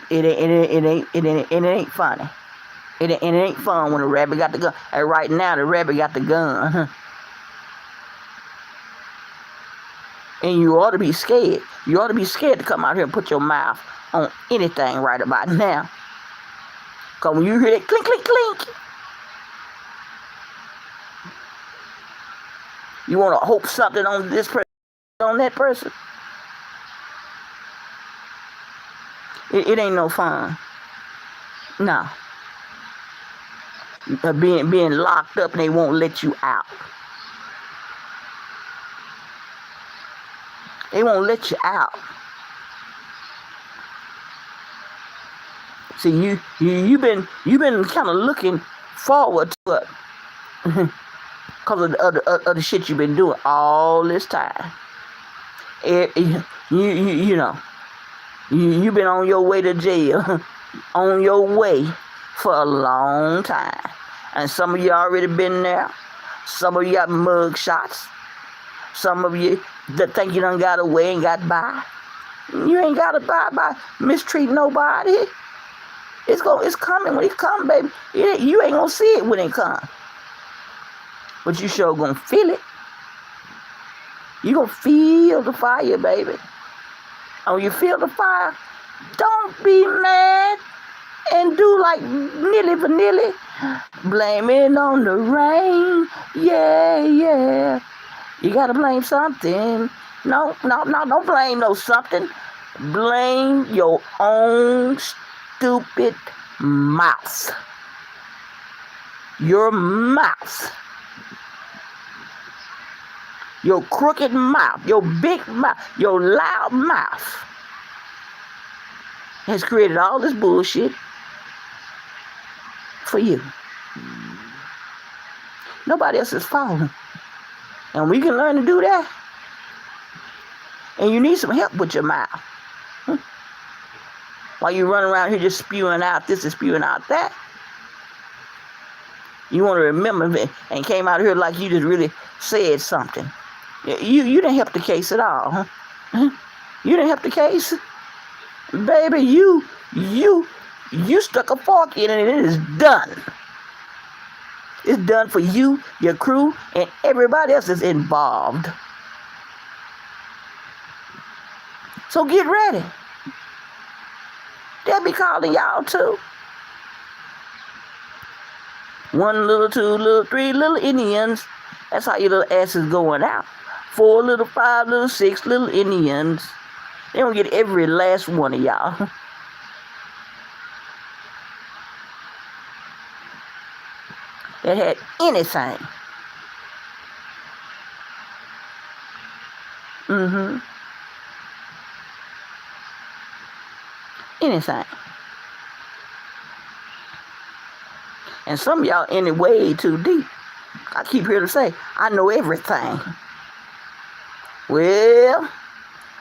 It ain't funny. It ain't fun when the rabbit got the gun. And right now, the rabbit got the gun. And you ought to be scared. You ought to be scared to come out here and put your mouth on anything right about now. Because when you hear that clink, clink, clink, you want to hope something on this person, on that person. It ain't no fun. No. Being locked up and they won't let you out. They won't let you out. See, you've been kind of looking forward to it because of the shit you've been doing all this time. You've been on your way to jail, on your way for a long time, and some of you already been there. Some of you got mug shots. Some of you that think you done got away and got by. You ain't got to by mistreating nobody. It's coming when it come, baby. You ain't gonna see it when it come. But you sure gonna feel it. You gonna feel the fire, baby. And when you feel the fire, don't be mad and do like Nilly Vanilli. Blame it on the rain. Yeah, yeah. You got to blame something. No, don't blame no something. Blame your own stupid mouth. Your mouth. Your crooked mouth, your big mouth, your loud mouth has created all this bullshit for you. Nobody else is following. And we can learn to do that. And you need some help with your mouth. While you run around here just spewing out this and spewing out that. You want to remember it and came out here like you just really said something. You didn't help the case at all, huh? You didn't help the case. Baby, you stuck a fork in it and it is done. It's done for you, your crew, and everybody else that's involved. So get ready. They'll be calling y'all too. 1 little, 2 little, 3 little Indians. That's how your little ass is going out. 4 little, 5 little, 6 little Indians. They don't get every last one of y'all. That had anything. Anything. And some of y'all in it way too deep. I keep hearing them say, I know everything. Well,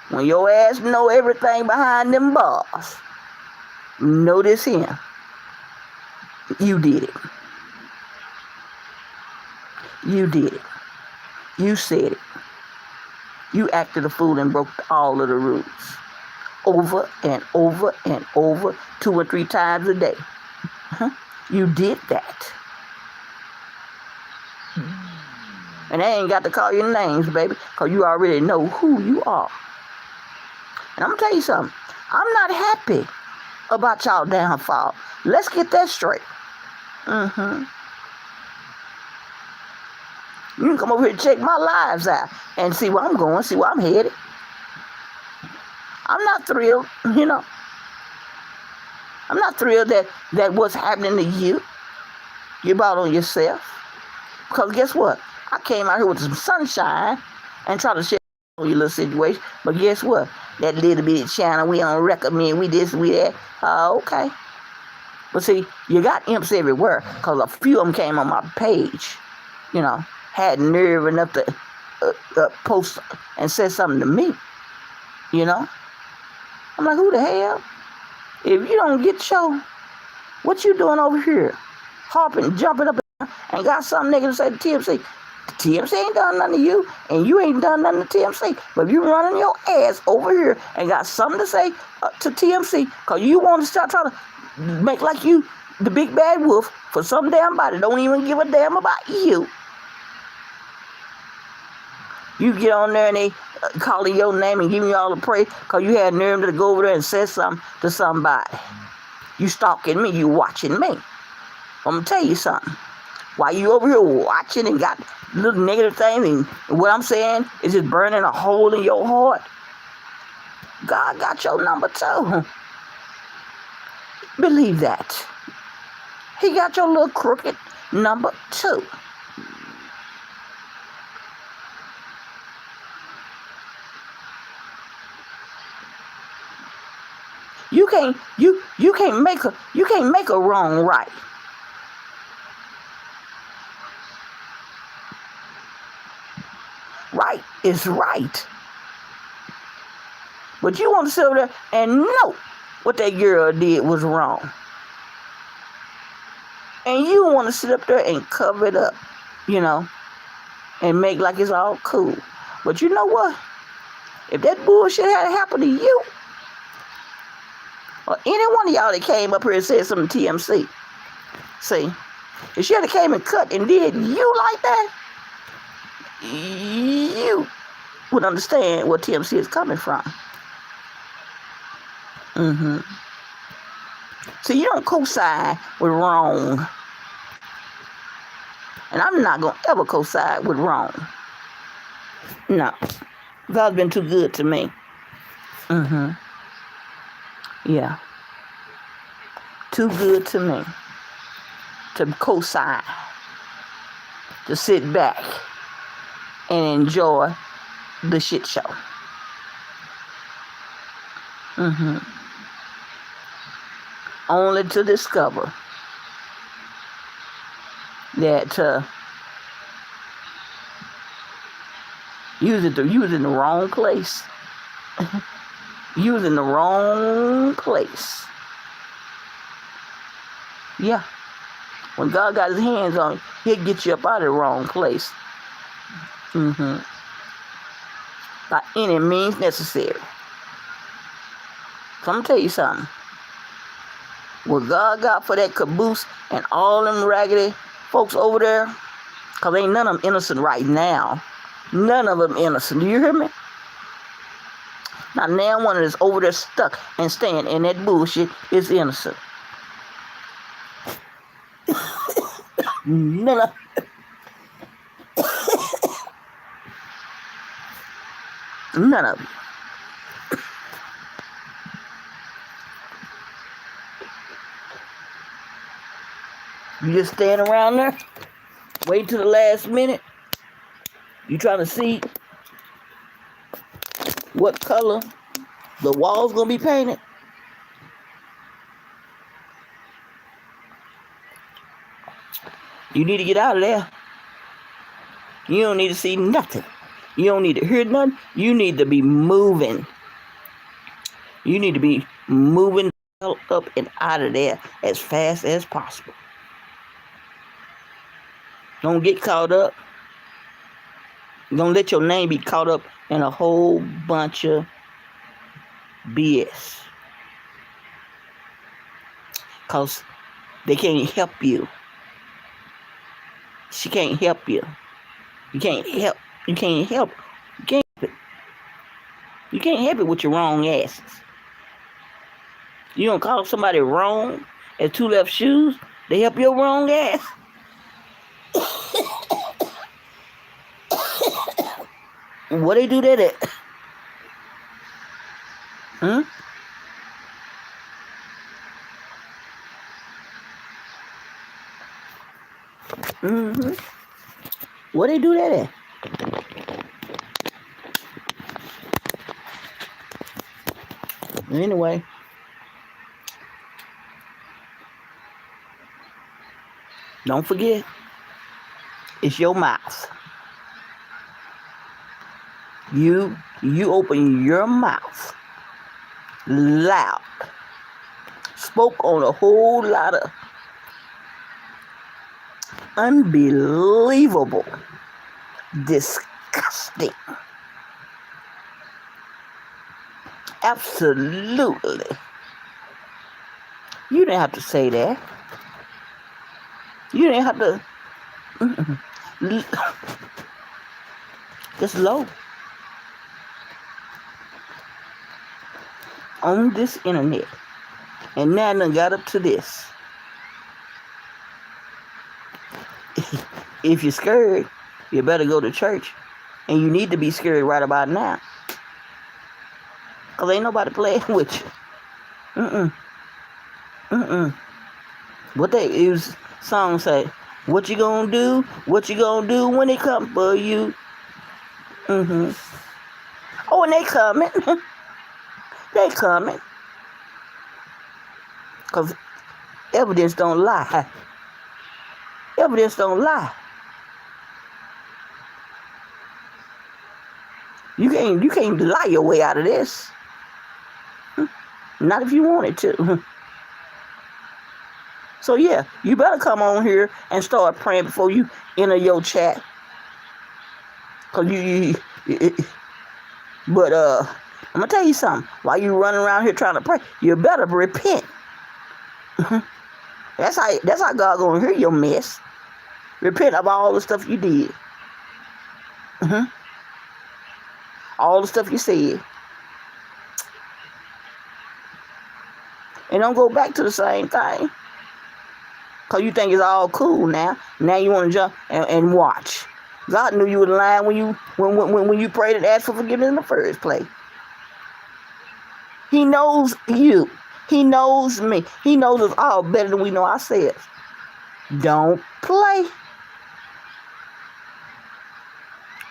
when your ass know everything behind them bars, notice him. You did it. You did it. You said it. You acted a fool and broke all of the rules. Over and over and over, 2 or 3 times a day. You did that. And I ain't got to call your names, baby, because you already know who you are. And I'm going to tell you something. I'm not happy about y'all downfall. Let's get that straight. You can come over here and check my lives out and see where I'm going, see where I'm headed. I'm not thrilled, you know. I'm not thrilled that what's happening to you, you brought on yourself. Because guess what? I came out here with some sunshine and tried to share on your little situation. But guess what? That little bitty channel, we don't recommend, we this, we that. Okay. But see, you got imps everywhere because a few of them came on my page, you know, had nerve enough to post and say something to me, you know. I'm like, who the hell? If you don't get show, what you doing over here? Hopping, jumping up and got something negative to say to TMC. TMC ain't done nothing to you, and you ain't done nothing to TMC. But if you running your ass over here and got something to say to TMC, because you want to start trying to make like you the big bad wolf for some damn body, don't even give a damn about you. You get on there and they calling your name and giving you all the praise because you had nerve to go over there and say something to somebody. You stalking me, you watching me. I'm going to tell you something. While you over here watching and got little negative things, and what I'm saying is just burning a hole in your heart, God got your number too. Believe that. He got your little crooked number too. You can't make a wrong right. Right is right. But you want to sit over there and know what that girl did was wrong. And you want to sit up there and cover it up, you know, and make like it's all cool. But you know what? If that bullshit had happened to you, or any one of y'all that came up here and said something to TMC, see, if she had came and cut and did you like that, you would understand where TMC is coming from. So you don't co-side with wrong. And I'm not going to ever co-side with wrong. No. God's been too good to me. Yeah. Too good to me to co-sign, to sit back and enjoy the shit show. Only to discover that you was in the wrong place. You was in the wrong place. Yeah. When God got his hands on you, he'll get you up out of the wrong place. By any means necessary. So I'm gonna tell you something. What God got for that caboose and all them raggedy folks over there, because ain't none of them innocent right now. None of them innocent. Do you hear me? Not now one that's over there stuck and staying in that bullshit is innocent. None of None of them. You just stand around there, wait till the last minute. You trying to see what color the wall's gonna be painted. You need to get out of there. You don't need to see nothing. You don't need to hear nothing. You need to be moving. You need to be moving up and out of there as fast as possible. Don't get caught up. Don't let your name be caught up in a whole bunch of BS. Because they can't help you. She can't help you. You can't help. You can't help. You can't help it. You can't help it with your wrong asses. You don't call somebody wrong as two left shoes, they help your wrong ass. What they do that at? What they do that at? Anyway. Don't forget, it's your mouth. You open your mouth loud, spoke on a whole lot of unbelievable, disgusting, absolutely. You didn't have to say that. You didn't have to. Just low. On this internet. And now I done got up to this. If you're scared, you better go to church. And you need to be scared right about now. Because ain't nobody playing with you. What they use song say? What you gonna do? What you gonna do when they come for you? Oh, and they coming. They coming. Because evidence don't lie. Evidence don't lie. You can't lie your way out of this. Not if you wanted to. So yeah, you better come on here and start praying before you enter your chat. Cause but I'm gonna tell you something. While you running around here trying to pray, you better repent. That's how God gonna hear your mess. Repent of all the stuff you did. All the stuff you said. And don't go back to the same thing. Because you think it's all cool now. Now you want to jump and watch. God knew you were lying when you prayed and asked for forgiveness in the first place. He knows you. He knows me. He knows us all better than we know ourselves. Don't play.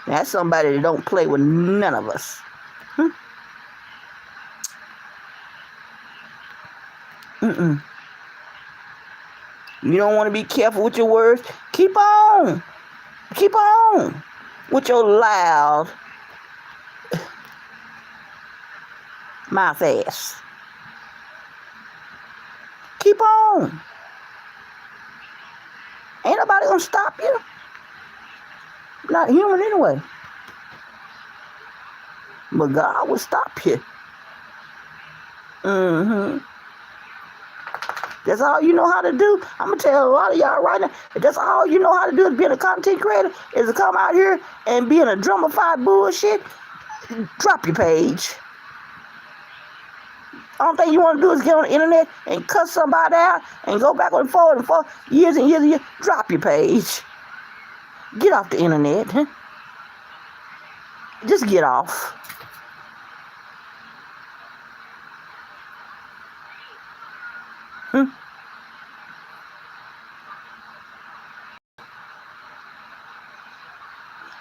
That's somebody that don't play with none of us. Mm-mm. You don't want to be careful with your words? Keep on. Keep on with your loud mouth ass. Keep on. Ain't nobody gonna stop you. Not human anyway. But God will stop you. Mm-hmm. That's all you know how to do. I'm going to tell a lot of y'all right now, if that's all you know how to do is being a content creator, is to come out here and being a drummified bullshit, drop your page. Only thing you want to do is get on the internet and cuss somebody out and go back and forth years and years and years. Drop your page. Get off the internet. Just get off.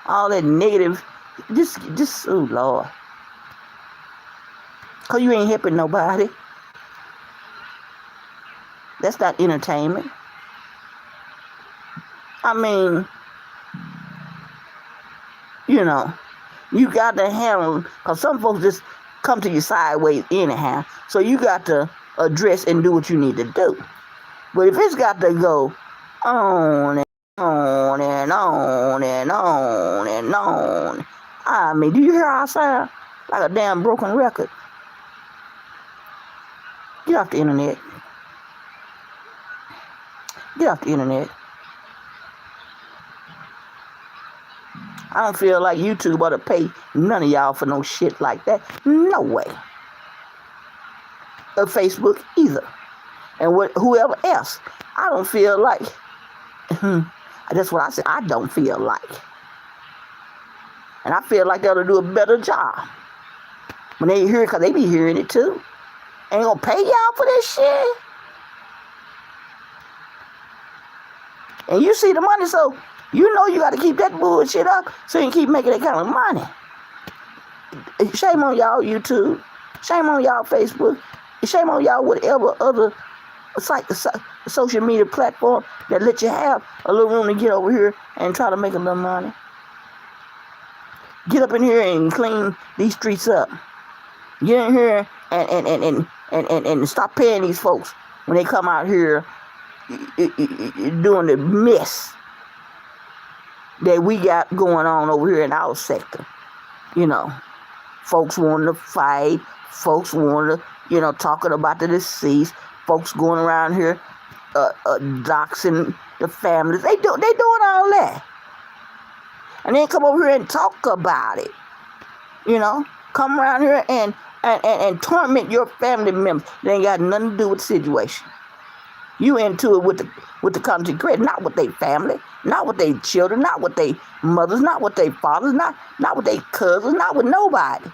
All that negative, just, oh Lord. Because you ain't helping nobody. That's not entertainment. I mean, you know, you got to handle, because some folks just come to you sideways anyhow. So you got to address and do what you need to do. But if it's got to go on and on and on and on and on, I mean, do you hear how I sound? Like a damn broken record. Get off the internet. Get off the internet. I don't feel like YouTube ought to pay none of y'all for no shit like that. No way. Or Facebook either. And whoever else. I don't feel like. That's what I said. I don't feel like. And I feel like they ought to do a better job. When they hear it, because they be hearing it too. Ain't gonna pay y'all for this shit. And you see the money, so you know you got to keep that bullshit up so you can keep making that kind of money. Shame on y'all YouTube. Shame on y'all Facebook. Shame on y'all whatever other social media platform that let you have a little room to get over here and try to make a little money. Get up in here and clean these streets up. Get in here and stop paying these folks when they come out here doing the mess that we got going on over here in our sector. You know, folks wanting to fight, folks wanting to, talking about the deceased, folks going around here doxing the families. They doing all that. And then come over here and talk about it. Come around here and torment your family members. They ain't got nothing to do with the situation. You into it with the content creator, not with their family, not with their children, not with their mothers, not with their fathers, not with their cousins, not with nobody.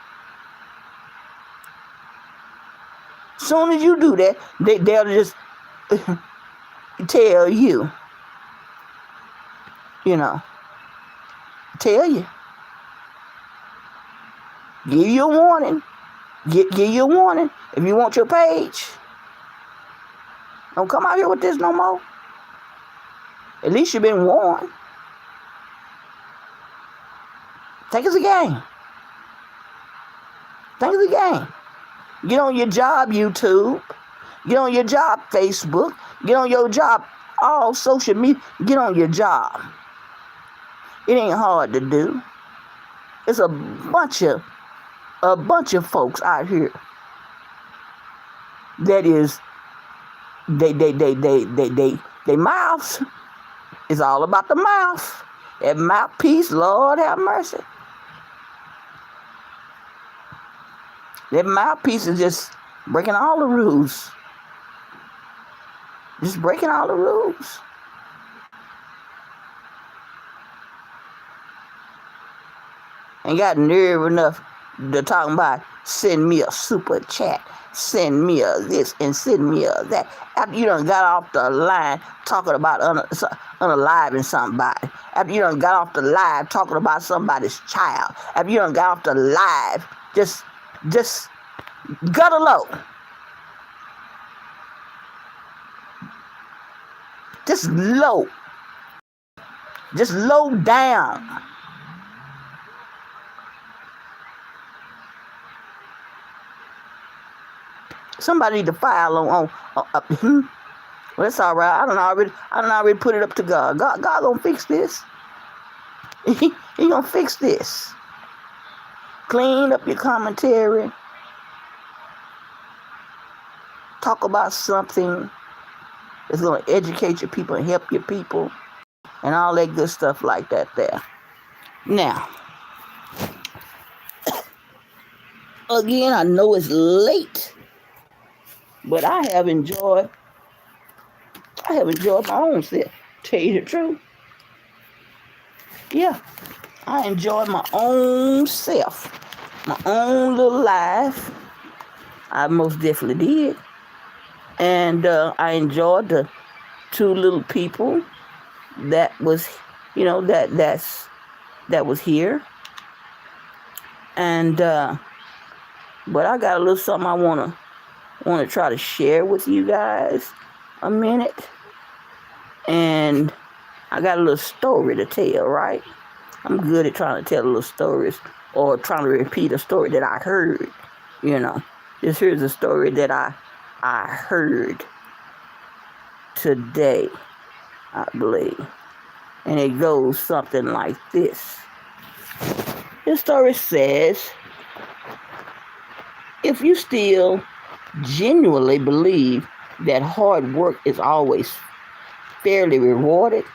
Soon as you do that, they'll just tell you, tell you. Give you a warning. Give you a warning. If you want your page, don't come out here with this no more. At least you've been warned. Think it's a game. Think it's a game. Get on your job, YouTube. Get on your job, Facebook. Get on your job, all social media. Get on your job. It ain't hard to do. It's a bunch of folks out here that is they mouths. It's all about the mouth. That mouthpiece, Lord have mercy. That mouthpiece is just breaking all the rules. Just breaking all the rules. and got nerve enough to talk about send me a super chat, send me a this, and send me a that. After you done got off the line talking about unaliving somebody. After you done got off the live talking about somebody's child. After you done got off the live just gutter low. Just low. Just low down. Somebody need to file on well, that's all right. I don't already put it up to God. God gonna fix this. He gonna fix this. Clean up your commentary. Talk about something that's gonna educate your people and help your people and all that good stuff like that there. Now, again, I know it's late, but I have enjoyed my own self. Tell you the truth. Yeah, I enjoyed my own self, my own little life. I most definitely did. And I enjoyed the two little people that was, that was here. And but I got a little something I wanna try to share with you guys a minute. And I got a little story to tell, right? I'm good at trying to tell little stories or trying to repeat a story that I heard, This here's a story that I heard today, I believe. And it goes something like this. This story says, if you still genuinely believe that hard work is always fairly rewarded,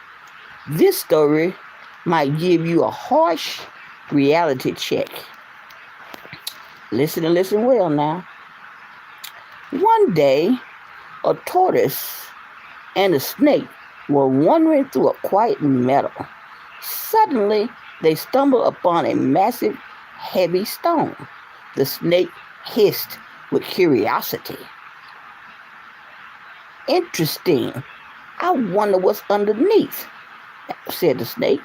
this story might give you a harsh reality check. Listen and listen well now. One day, a tortoise and a snake were wandering through a quiet meadow. Suddenly, they stumbled upon a massive, heavy stone. The snake hissed with curiosity. Interesting. I wonder what's underneath, said the snake.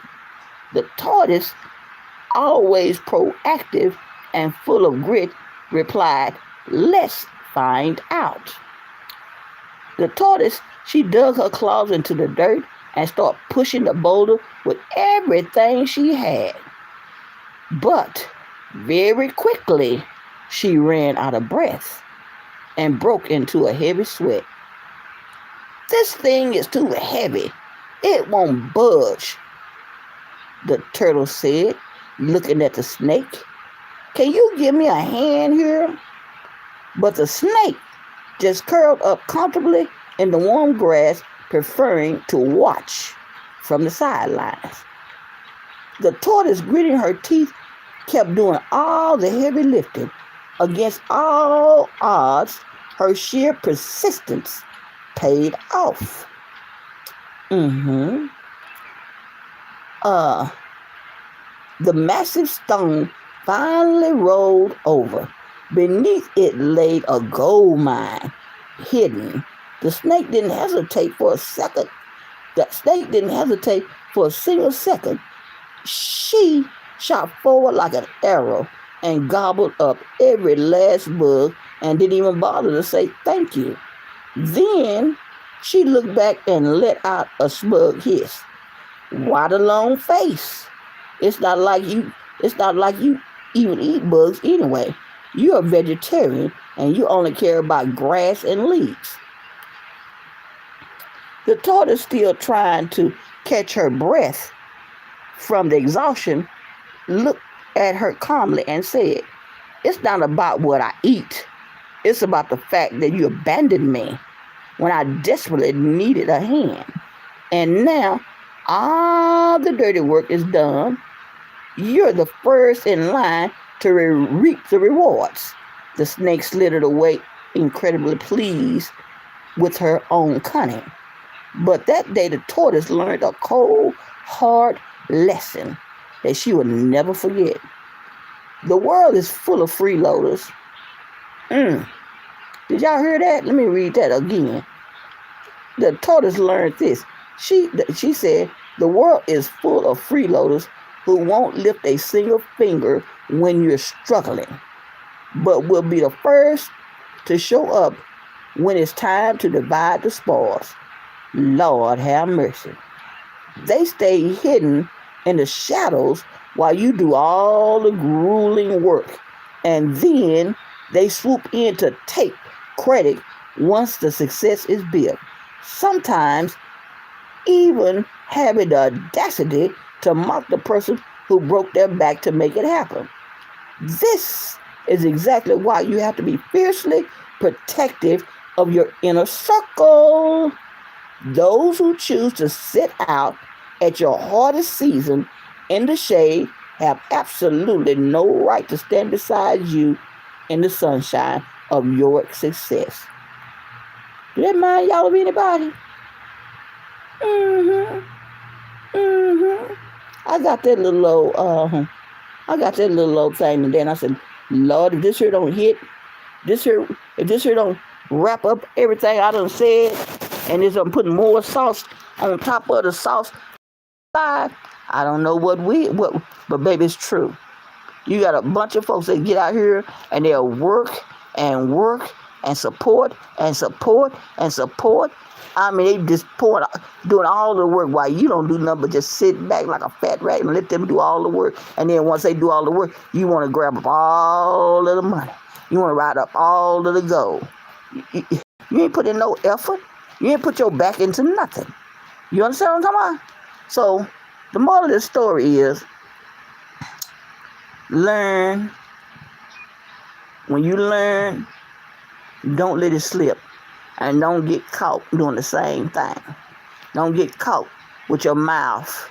The tortoise, always proactive and full of grit, replied, let's find out. The tortoise, she dug her claws into the dirt and started pushing the boulder with everything she had. But very quickly, she ran out of breath and broke into a heavy sweat. This thing is too heavy. It won't budge, the turtle said, looking at the snake. Can you give me a hand here? But the snake just curled up comfortably in the warm grass, preferring to watch from the sidelines. The tortoise, gritting her teeth, kept doing all the heavy lifting. Against all odds, her sheer persistence paid off. The massive stone finally rolled over. Beneath it laid a gold mine, hidden. The snake didn't hesitate for a second. The snake didn't hesitate for a single second. She shot forward like an arrow and gobbled up every last bug and didn't even bother to say thank you. Then she looked back and let out a smug hiss. Why the long face? It's not like you even eat bugs anyway. You're a vegetarian and you only care about grass and leaves. The tortoise, still trying to catch her breath from the exhaustion, looked at her calmly and said, it's not about what I eat. It's about the fact that you abandoned me when I desperately needed a hand. And now all the dirty work is done. You're the first in line to reap the rewards. The snake slithered away, incredibly pleased with her own cunning. But that day the tortoise learned a cold, hard lesson that she would never forget. The world is full of freeloaders. Did y'all hear that? Let me read that again. The tortoise learned this. She said, the world is full of freeloaders who won't lift a single finger when you're struggling, but will be the first to show up when it's time to divide the spoils. Lord have mercy. They stay hidden in the shadows while you do all the grueling work, and then they swoop in to take credit once the success is built. Sometimes even having the audacity to mock the person who broke their back to make it happen. This is exactly why you have to be fiercely protective of your inner circle. Those who choose to sit out at your hardest season in the shade have absolutely no right to stand beside you in the sunshine of your success. Do that mind y'all of anybody? I got that little old thing, and then I said, Lord, if this here don't hit, if this here don't wrap up everything I done said, and it's putting more sauce on top of the sauce, I don't know what, but baby, it's true. You got a bunch of folks that get out here and they'll work and work and support and support and support. I mean, they just doing all the work while you don't do nothing but just sit back like a fat rat and let them do all the work. And then once they do all the work, you want to grab up all of the money. You want to ride up all of the gold. You ain't put in no effort. You ain't put your back into nothing. You understand what I'm talking about? So the moral of the story is, learn. When you learn, don't let it slip. And don't get caught doing the same thing. Don't get caught with your mouth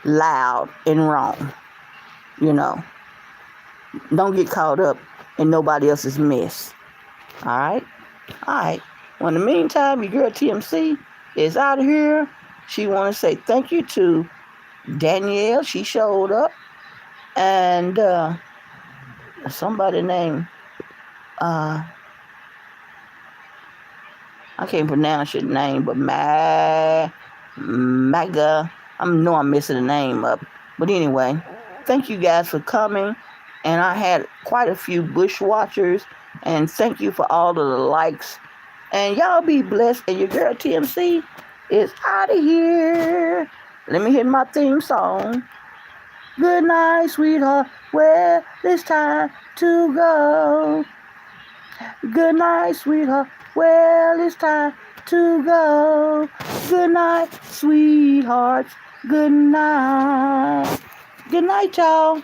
loud and wrong. You know. Don't get caught up in nobody else's mess. All right? All right. Well, in the meantime, your girl Terri M C is out of here. She want to say thank you to Danielle. She showed up. And somebody named... I can't pronounce your name, but Maga. I know I'm messing the name up. But anyway, thank you guys for coming. And I had quite a few bushwatchers. And thank you for all of the likes. And y'all be blessed. And your girl Terri M C is out of here. Let me hit my theme song. Good night, sweetheart. Well, it's time to go. Good night, sweetheart. Well, it's time to go. Good night, sweethearts. Good night. Good night, y'all.